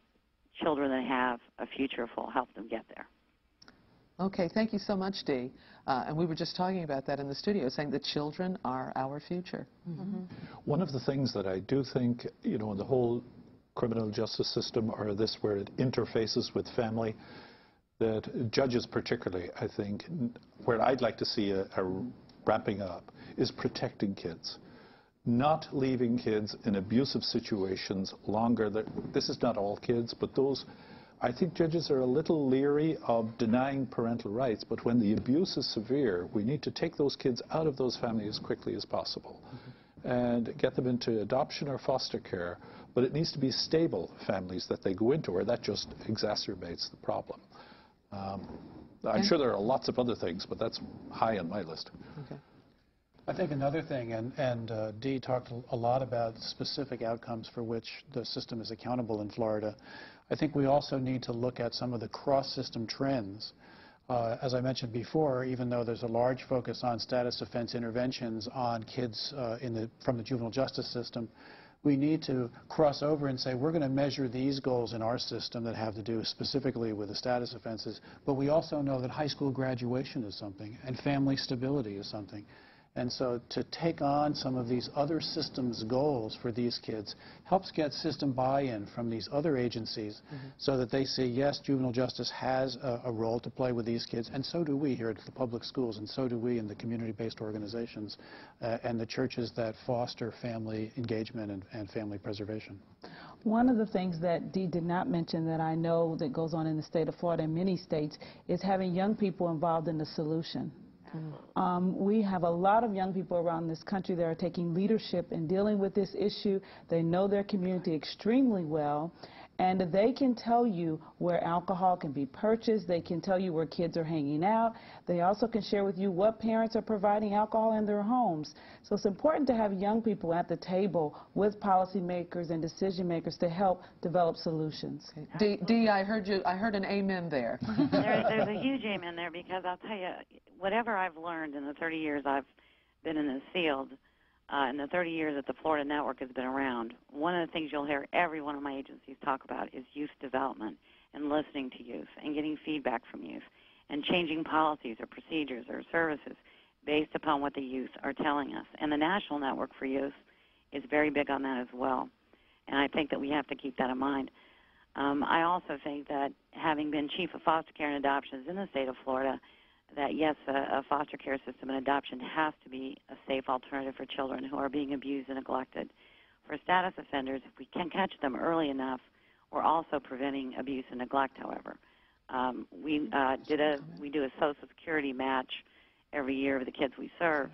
children that have a future if we'll help them get there. Okay, thank you so much, Dee. And we were just talking about that in the studio, saying that children are our future. One of the things that I do think, you know, in the whole criminal justice system, or this where it interfaces with family, that judges particularly, I think, where I'd like to see a ramping up, is protecting kids. Not leaving kids in abusive situations longer. This is not all kids, but those, I think judges are a little leery of denying parental rights, but when the abuse is severe, we need to take those kids out of those families as quickly as possible and get them into adoption or foster care, but it needs to be stable families that they go into, or that just exacerbates the problem. I'm sure there are lots of other things, but that's high on my list. Okay. I think another thing, and Dee talked a lot about specific outcomes for which the system is accountable in Florida. I think we also need to look at some of the cross-system trends. As I mentioned before, even though there's a large focus on status offense interventions on kids from the juvenile justice system, we need to cross over and say we're going to measure these goals in our system that have to do specifically with the status offenses, but we also know that high school graduation is something and family stability is something. And so to take on some of these other systems' goals for these kids helps get system buy-in from these other agencies so that they say, yes, juvenile justice has a role to play with these kids, and so do we here at the public schools, and so do we in the community-based organizations and the churches that foster family engagement and family preservation. One of the things that Dee did not mention that I know that goes on in the state of Florida and many states is having young people involved in the solution. We have a lot of young people around this country that are taking leadership in dealing with this issue. They know their community extremely well, and they can tell you where alcohol can be purchased. They can tell you where kids are hanging out. They also can share with you what parents are providing alcohol in their homes. So it's important to have young people at the table with policymakers and decision makers to help develop solutions. Dee, I heard an amen there. There's a huge amen there, because I'll tell you, whatever I've learned in the 30 years I've been in this field, in the 30 years that the Florida Network has been around, one of the things you'll hear every one of my agencies talk about is youth development and listening to youth and getting feedback from youth and changing policies or procedures or services based upon what the youth are telling us. And the National Network for Youth is very big on that as well. And I think that we have to keep that in mind. I also think that having been chief of foster care and adoptions in the state of Florida, that yes, a foster care system and adoption has to be a safe alternative for children who are being abused and neglected. For status offenders, if we can catch them early enough, we're also preventing abuse and neglect, however. We do a Social Security match every year of the kids we serve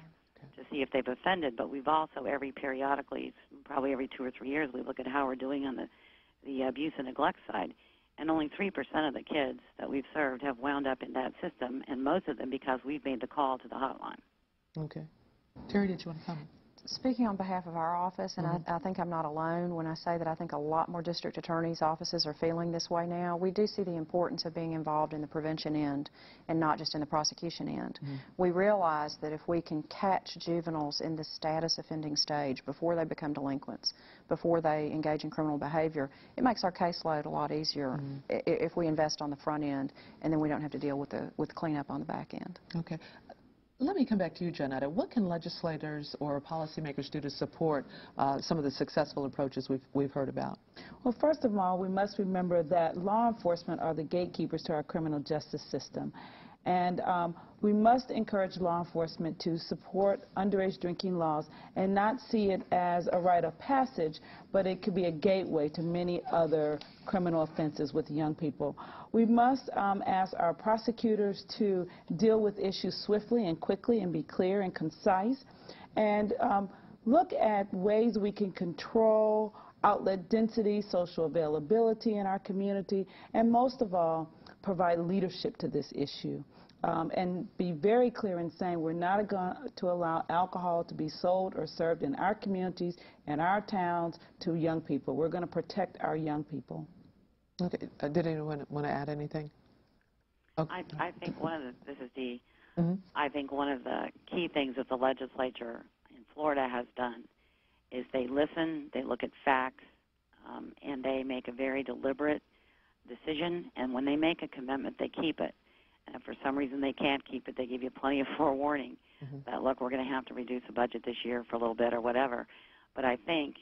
to see if they've offended, but we've also periodically, probably every 2 or 3 years, we look at how we're doing on the abuse and neglect side. And only 3% of the kids that we've served have wound up in that system, and most of them because we've made the call to the hotline. Okay. Terry, did you want to comment? Speaking on behalf of our office, and I think I'm not alone when I say that I think a lot more district attorneys' offices are feeling this way now. We do see the importance of being involved in the prevention end and not just in the prosecution end. We realize that if we can catch juveniles in the status offending stage before they become delinquents, before they engage in criminal behavior, it makes our caseload a lot easier if we invest on the front end, and then we don't have to deal with cleanup on the back end. Okay. Let me come back to you, Janetta. What can legislators or policymakers do to support some of the successful approaches we've heard about? Well, first of all, we must remember that law enforcement are the gatekeepers to our criminal justice system. And we must encourage law enforcement to support underage drinking laws and not see it as a rite of passage, but it could be a gateway to many other criminal offenses with young people. We must ask our prosecutors to deal with issues swiftly and quickly and be clear and concise, and look at ways we can control outlet density, social availability in our community, and most of all, provide leadership to this issue. And be very clear in saying we're not going to allow alcohol to be sold or served in our communities and our towns to young people. We're going to protect our young people. Okay. Did anyone want to add anything? I think one of the, this is Dee, Mm-hmm. I think one of the key things that the legislature in Florida has done is they listen, they look at facts, and they make a very deliberate decision, and when they make a commitment, they keep it. And if for some reason they can't keep it, they give you plenty of forewarning that, look, we're going to have to reduce the budget this year for a little bit or whatever. But I think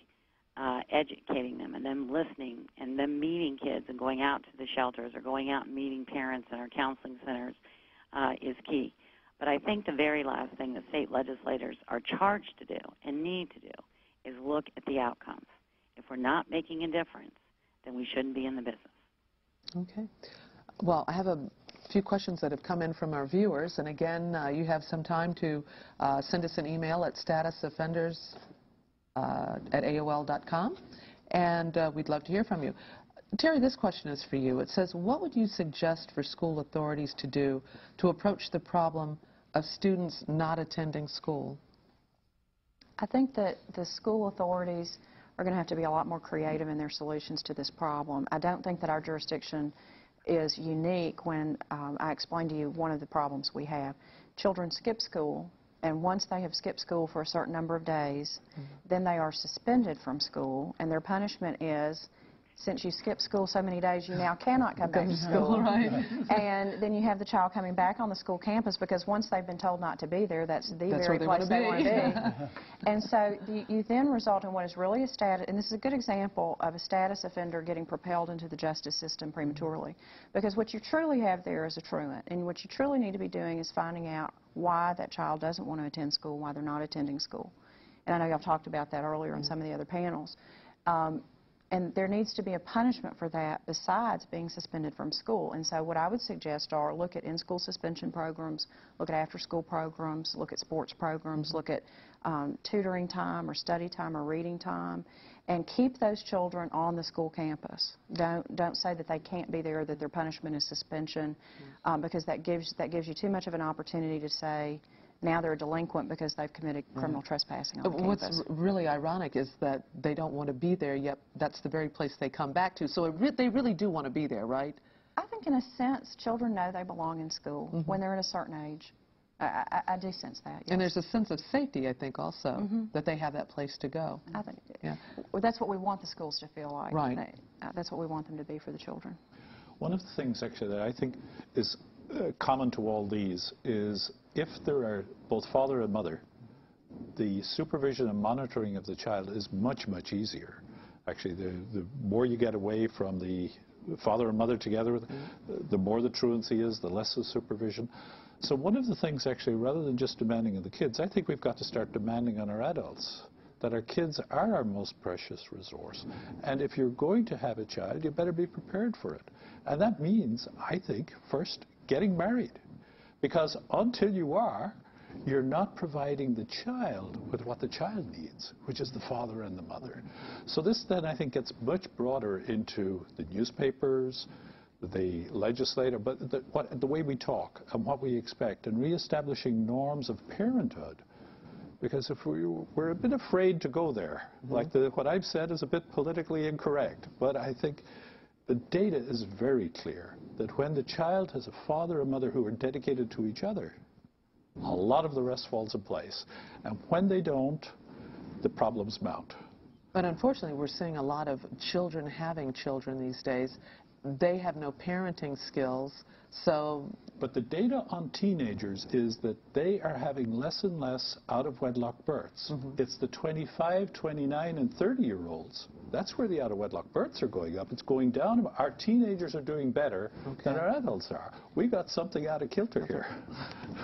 educating them and them listening and them meeting kids and going out to the shelters or going out and meeting parents in our counseling centers is key. But I think the very last thing the state legislators are charged to do and need to do is look at the outcomes. If we're not making a difference, then we shouldn't be in the business. Okay. Well, I have a few questions that have come in from our viewers, and again, you have some time to send us an email at statusoffenders@aol.com, and we'd love to hear from you. Terry, this question is for you. It says, what would you suggest for school authorities to do to approach the problem of students not attending school? I think that the school authorities are going to have to be a lot more creative in their solutions to this problem. I don't think that our jurisdiction is unique when I explained to you one of the problems we have. Children skip school, and once they have skipped school for a certain number of days, then they are suspended from school, and their punishment is, since you skipped school so many days, you now cannot come back to school. Right. And then you have the child coming back on the school campus because once they've been told not to be there, that's the very place they want to be. And so you then result in what is really a status, and this is a good example of a status offender getting propelled into the justice system prematurely. Because what you truly have there is a truant, and what you truly need to be doing is finding out why that child doesn't want to attend school, why they're not attending school. And I know y'all talked about that earlier on some of the other panels. And there needs to be a punishment for that besides being suspended from school. And so what I would suggest are look at in-school suspension programs, look at after-school programs, look at sports programs, look at tutoring time or study time or reading time, and keep those children on the school campus. Don't say that they can't be there, that their punishment is suspension, because that gives you too much of an opportunity to say, now they're a delinquent because they've committed criminal trespassing on campus. What's really ironic is that they don't want to be there, yet that's the very place they come back to. So they really do want to be there, right? I think in a sense, children know they belong in school when they're at a certain age. I do sense that, yes. And there's a sense of safety, I think, also, that they have that place to go. I think, well, that's what we want the schools to feel like. Right. That's what we want them to be for the children. One of the things, actually, that I think is common to all these is if there are both father and mother, the supervision and monitoring of the child is much, much easier. Actually, the more you get away from the father and mother together, the more the truancy is, the less the supervision. So one of the things, actually, rather than just demanding of the kids, I think we've got to start demanding on our adults that our kids are our most precious resource. And if you're going to have a child, you better be prepared for it. And that means, I think, first, getting married. Because until you are, you're not providing the child with what the child needs, which is the father and the mother. So this then, I think, gets much broader into the newspapers, the legislator, but the way we talk and what we expect, and reestablishing norms of parenthood. Because if we're a bit afraid to go there, like what I've said is a bit politically incorrect, but I think the data is very clear that when the child has a father and mother who are dedicated to each other, a lot of the rest falls in place. And when they don't, the problems mount. But unfortunately, we're seeing a lot of children having children these days. They have no parenting skills, so... But the data on teenagers is that they are having less and less out-of-wedlock births. It's the 25, 29, and 30-year-olds. That's where the out-of-wedlock births are going up. It's going down. Our teenagers are doing better than our adults are. We got something out of kilter here.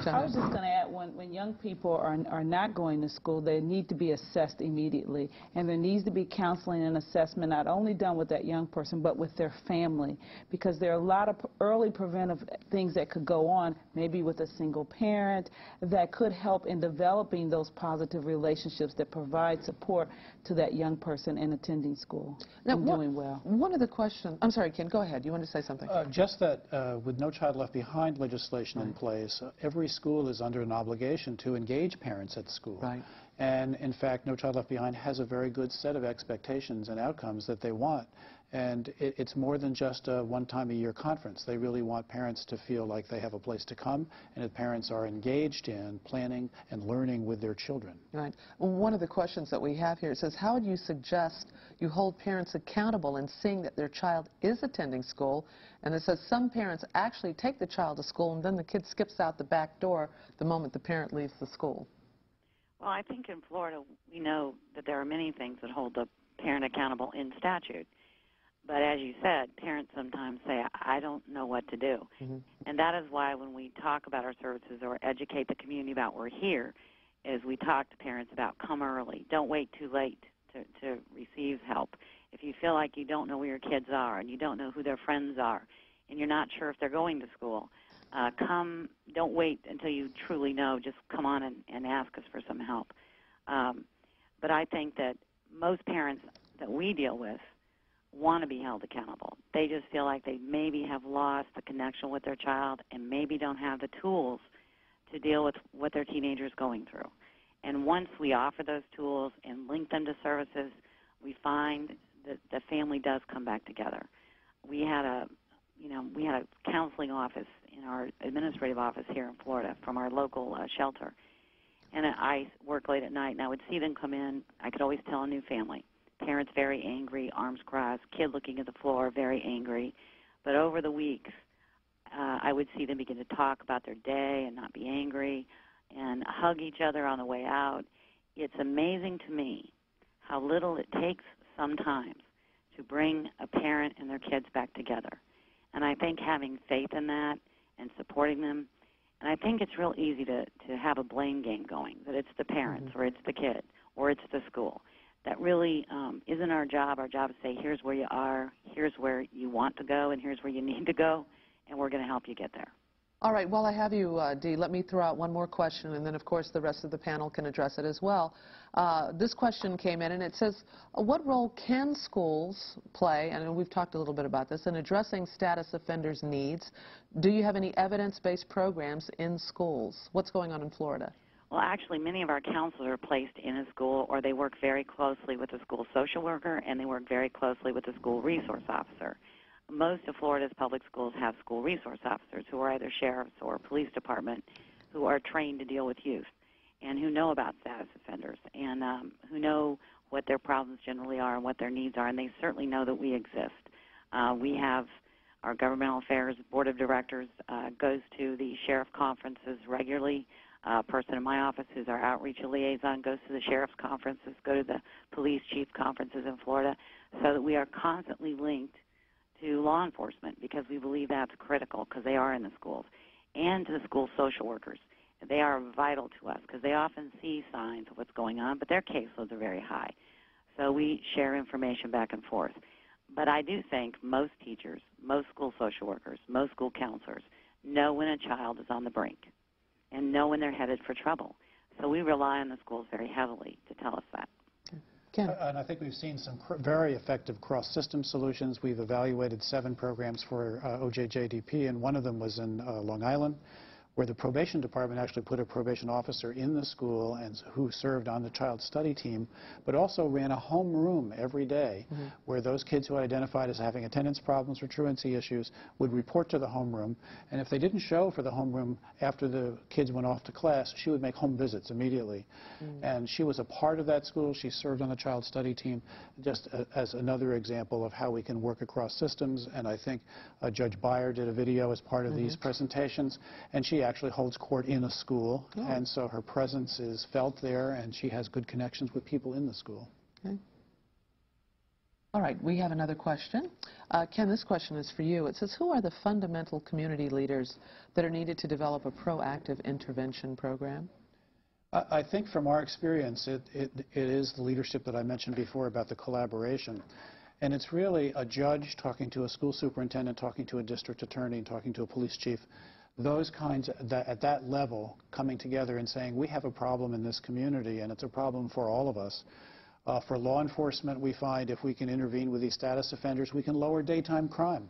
I was just going to add, when young people are not going to school, they need to be assessed immediately. And there needs to be counseling and assessment not only done with that young person, but with their family. Because there are a lot of early preventive things that could go on, maybe with a single parent, that could help in developing those positive relationships that provide support to that young person in attending school and doing well. One of the questions, I'm sorry, Ken, go ahead. You want to say something? Just that with No Child Left Behind legislation in place, every school is under an obligation to engage parents at school. Right. And in fact, No Child Left Behind has a very good set of expectations and outcomes that they want. And it's more than just a one-time-a-year conference. They really want parents to feel like they have a place to come and that parents are engaged in planning and learning with their children. Right. Well, one of the questions that we have here, it says, how would you suggest you hold parents accountable in seeing that their child is attending school? And it says some parents actually take the child to school and then the kid skips out the back door the moment the parent leaves the school. Well, I think in Florida we know that there are many things that hold the parent accountable in statute. But as you said, parents sometimes say, I don't know what to do. Mm-hmm. And that is why when we talk about our services or educate the community about we're here, is we talk to parents about come early. Don't wait too late to receive help. If you feel like you don't know where your kids are and you don't know who their friends are and you're not sure if they're going to school, don't wait until you truly know. Just come on and ask us for some help. But I think that most parents that we deal with want to be held accountable. They just feel like they maybe have lost the connection with their child and maybe don't have the tools to deal with what their teenager is going through. And once we offer those tools and link them to services, we find that the family does come back together. We had a counseling office in our administrative office here in Florida from our local shelter. And I worked late at night, and I would see them come in. I could always tell a new family. Parents very angry, arms crossed, kid looking at the floor, very angry. But over the weeks, I would see them begin to talk about their day and not be angry and hug each other on the way out. It's amazing to me how little it takes sometimes to bring a parent and their kids back together. And I think having faith in that and supporting them, and I think it's real easy to have a blame game going, that it's the parents or it's the kid or it's the school. That really isn't our job. Our job is to say, here's where you are, here's where you want to go, and here's where you need to go, and we're going to help you get there. All right, while I have you, Dee, let me throw out one more question, and then, of course, the rest of the panel can address it as well. This question came in, and it says, what role can schools play, and we've talked a little bit about this, in addressing status offenders' needs? Do you have any evidence-based programs in schools? What's going on in Florida? Well, actually, many of our counselors are placed in a school, or they work very closely with the school social worker, and they work very closely with the school resource officer. Most of Florida's public schools have school resource officers who are either sheriffs or police department who are trained to deal with youth and who know about status offenders and who know what their problems generally are and what their needs are, and they certainly know that we exist. We have our governmental affairs board of directors goes to the sheriff conferences regularly. A person in my office who's our outreach liaison goes to the sheriff's conferences, go to the police chief conferences in Florida, so that we are constantly linked to law enforcement because we believe that's critical because they are in the schools, and to the school social workers. They are vital to us because they often see signs of what's going on, but their caseloads are very high. So we share information back and forth. But I do think most teachers, most school social workers, most school counselors know when a child is on the brink and know when they're headed for trouble. So we rely on the schools very heavily to tell us that. And I think we've seen some very effective cross-system solutions. We've evaluated 7 programs for OJJDP, and one of them was in Long Island, where the probation department actually put a probation officer in the school and who served on the child study team, but also ran a home room every day where those kids who identified as having attendance problems or truancy issues would report to the home room, and if they didn't show for the home room after the kids went off to class, she would make home visits immediately. And she was a part of that school. She served on the child study team, just as another example of how we can work across systems. And I think Judge Beyer did a video as part of these presentations, and she actually holds court in a school, and so her presence is felt there, and she has good connections with people in the school. Okay. All right, we have another question. Ken, this question is for you. It says, who are the fundamental community leaders that are needed to develop a proactive intervention program? I think from our experience, it is the leadership that I mentioned before about the collaboration. And it's really a judge talking to a school superintendent, talking to a district attorney, talking to a police chief, those kinds at that level coming together and saying, we have a problem in this community, and it's a problem for all of us. For law enforcement, we find if we can intervene with these status offenders, we can lower daytime crime.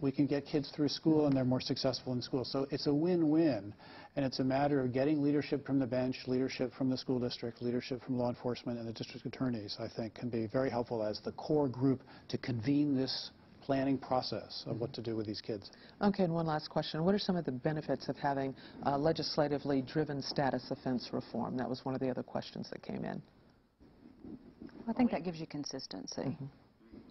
we can get kids through school and they're more successful in school. So it's a win-win, and it's a matter of getting leadership from the bench, leadership from the school district, leadership from law enforcement and the district attorneys, I think, can be very helpful as the core group to convene this planning process of what to do with these kids. Okay, and one last question. What are some of the benefits of having legislatively driven status offense reform? That was one of the other questions that came in. I think that gives you consistency.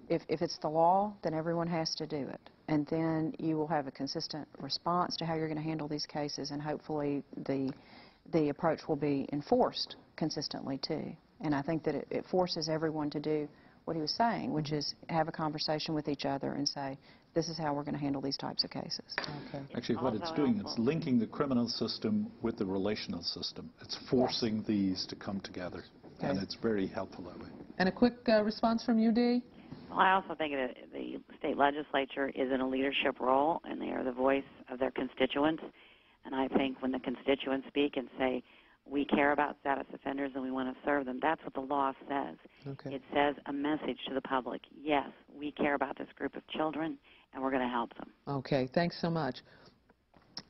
If it's the law, then everyone has to do it. And then you will have a consistent response to how you're going to handle these cases, and hopefully the approach will be enforced consistently too. And I think that it forces everyone to do what he was saying, which is have a conversation with each other and say, this is how we're going to handle these types of cases. Okay. Actually, what it's doing, it's linking the criminal system with the relational system. It's forcing these to come together, and it's very helpful that way. And a quick response from you, Dee? Well, I also think that the state legislature is in a leadership role, and they are the voice of their constituents. And I think when the constituents speak and say, we care about status offenders and we want to serve them, that's what the law says. Okay. It says a message to the public. Yes, we care about this group of children, and we're going to help them. Okay, thanks so much.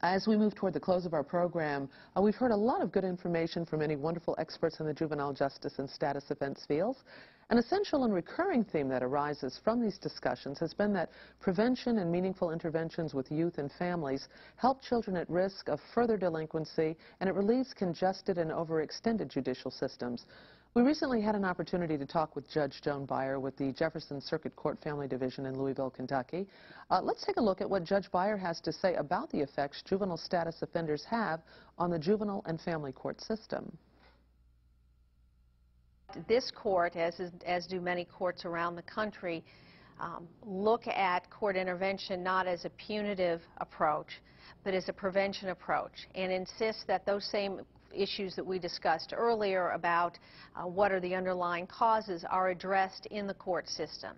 As we move toward the close of our program, we've heard a lot of good information from many wonderful experts in the juvenile justice and status offense fields. An essential and recurring theme that arises from these discussions has been that prevention and meaningful interventions with youth and families help children at risk of further delinquency, and it relieves congested and overextended judicial systems. We recently had an opportunity to talk with Judge Joan Beyer with the Jefferson Circuit Court Family Division in Louisville, Kentucky. Let's take a look at what Judge Beyer has to say about the effects juvenile status offenders have on the juvenile and family court system. This court, as do many courts around the country, look at court intervention not as a punitive approach, but as a prevention approach, and insist that those same issues that we discussed earlier about what are the underlying causes are addressed in the court system.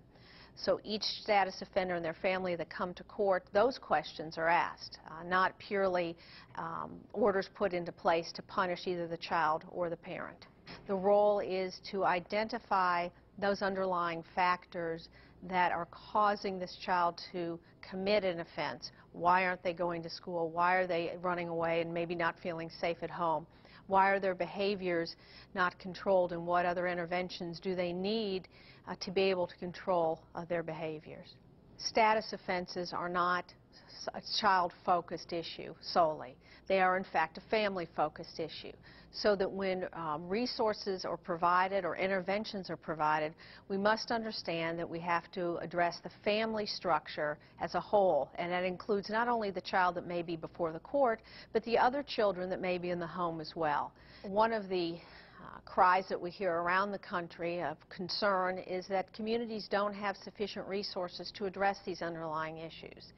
So each status offender and their family that come to court, those questions are asked, not purely orders put into place to punish either the child or the parent. The role is to identify those underlying factors that are causing this child to commit an offense. Why aren't they going to school? Why are they running away and maybe not feeling safe at home? Why are their behaviors not controlled, and what other interventions do they need to be able to control their behaviors? Status offenses are not a child-focused issue solely. They are, in fact, a family-focused issue, so that when resources are provided or interventions are provided, we must understand that we have to address the family structure as a whole, and that includes not only the child that may be before the court, but the other children that may be in the home as well. One of the cries that we hear around the country of concern is that communities don't have sufficient resources to address these underlying issues.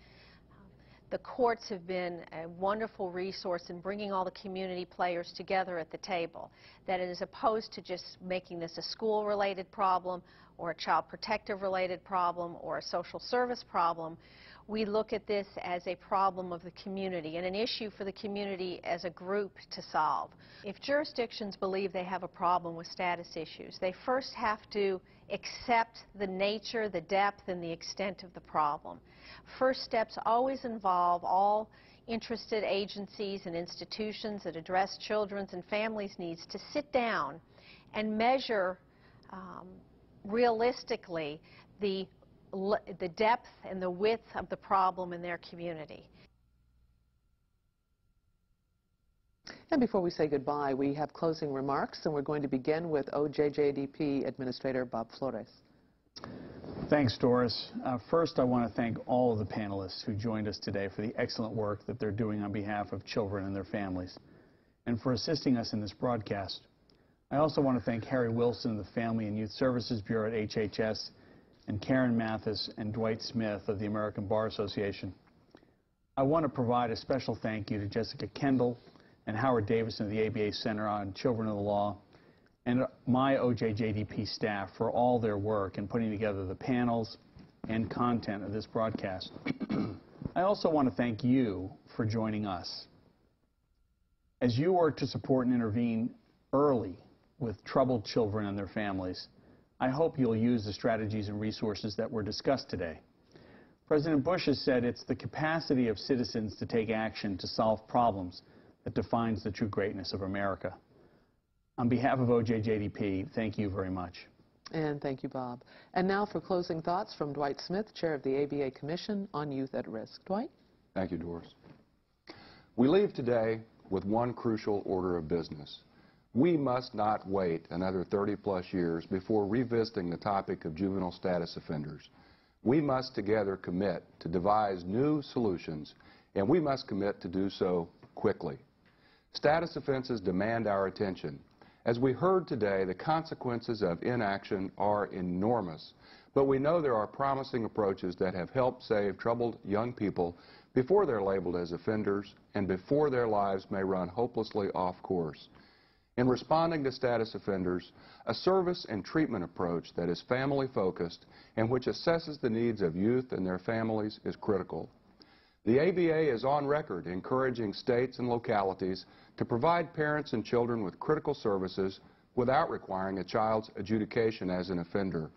The courts have been a wonderful resource in bringing all the community players together at the table, that is opposed to just making this a school-related problem or a child protective-related problem or a social service problem. We look at this as a problem of the community and an issue for the community as a group to solve. If jurisdictions believe they have a problem with status issues, they first have to accept the nature, the depth, and the extent of the problem. First steps always involve all interested agencies and institutions that address children's and families' needs to sit down and measure realistically the depth and the width of the problem in their community. And before we say goodbye, we have closing remarks, and we're going to begin with OJJDP Administrator Bob Flores. Thanks, Doris. First, I want to thank all of the panelists who joined us today for the excellent work that they're doing on behalf of children and their families, and for assisting us in this broadcast. I also want to thank Harry Wilson of the Family and Youth Services Bureau at HHS, and Karen Mathis and Dwight Smith of the American Bar Association. I want to provide a special thank you to Jessica Kendall and Howard Davison of the ABA Center on Children of the Law, and my OJJDP staff for all their work in putting together the panels and content of this broadcast. I also want to thank you for joining us. As you work to support and intervene early with troubled children and their families, I hope you'll use the strategies and resources that were discussed today. President Bush has said it's the capacity of citizens to take action to solve problems that defines the true greatness of America. On behalf of OJJDP, thank you very much. And thank you, Bob. And now for closing thoughts from Dwight Smith, Chair of the ABA Commission on Youth at Risk. Dwight? Thank you, Doris. We leave today with one crucial order of business. We must not wait another 30-plus years before revisiting the topic of juvenile status offenders. We must together commit to devise new solutions, and we must commit to do so quickly. Status offenses demand our attention. As we heard today, the consequences of inaction are enormous, but we know there are promising approaches that have helped save troubled young people before they're labeled as offenders and before their lives may run hopelessly off course. In responding to status offenders, a service and treatment approach that is family-focused and which assesses the needs of youth and their families is critical. The ABA is on record encouraging states and localities to provide parents and children with critical services without requiring a child's adjudication as an offender.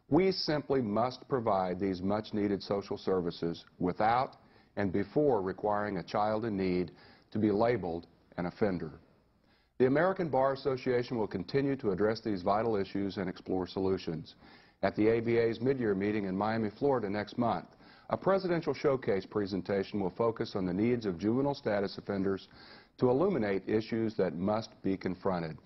We simply must provide these much-needed social services without and before requiring a child in need to be labeled an offender. The American Bar Association will continue to address these vital issues and explore solutions. At the ABA's mid-year meeting in Miami, Florida next month, a presidential showcase presentation will focus on the needs of juvenile status offenders to illuminate issues that must be confronted.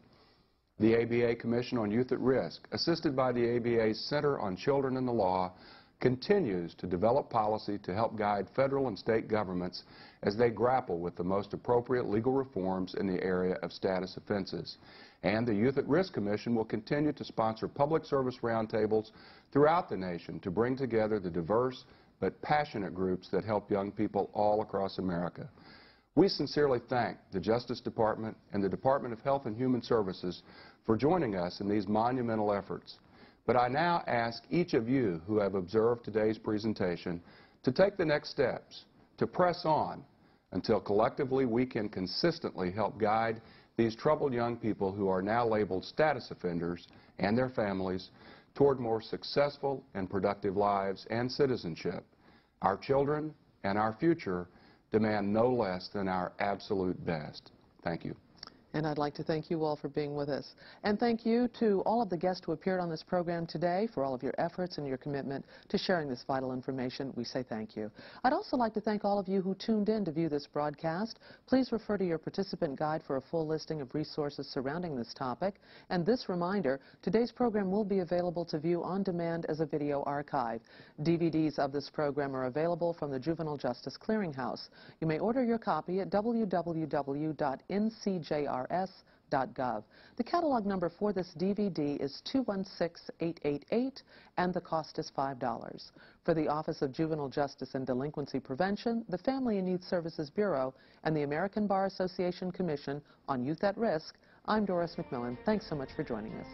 The ABA Commission on Youth at Risk, assisted by the ABA's Center on Children and the Law, continues to develop policy to help guide federal and state governments as they grapple with the most appropriate legal reforms in the area of status offenses. And the Youth at Risk Commission will continue to sponsor public service roundtables throughout the nation to bring together the diverse but passionate groups that help young people all across America. We sincerely thank the Justice Department and the Department of Health and Human Services for joining us in these monumental efforts. But I now ask each of you who have observed today's presentation to take the next steps, to press on until collectively we can consistently help guide these troubled young people who are now labeled status offenders and their families toward more successful and productive lives and citizenship. Our children and our future demand no less than our absolute best. Thank you. And I'd like to thank you all for being with us. And thank you to all of the guests who appeared on this program today for all of your efforts and your commitment to sharing this vital information. We say thank you. I'd also like to thank all of you who tuned in to view this broadcast. Please refer to your participant guide for a full listing of resources surrounding this topic. And this reminder, today's program will be available to view on demand as a video archive. DVDs of this program are available from the Juvenile Justice Clearinghouse. You may order your copy at www.ncjr.gov. The catalog number for this DVD is 216888, and the cost is $5. For the Office of Juvenile Justice and Delinquency Prevention, the Family and Youth Services Bureau, and the American Bar Association Commission on Youth at Risk, I'm Doris McMillan. Thanks so much for joining us.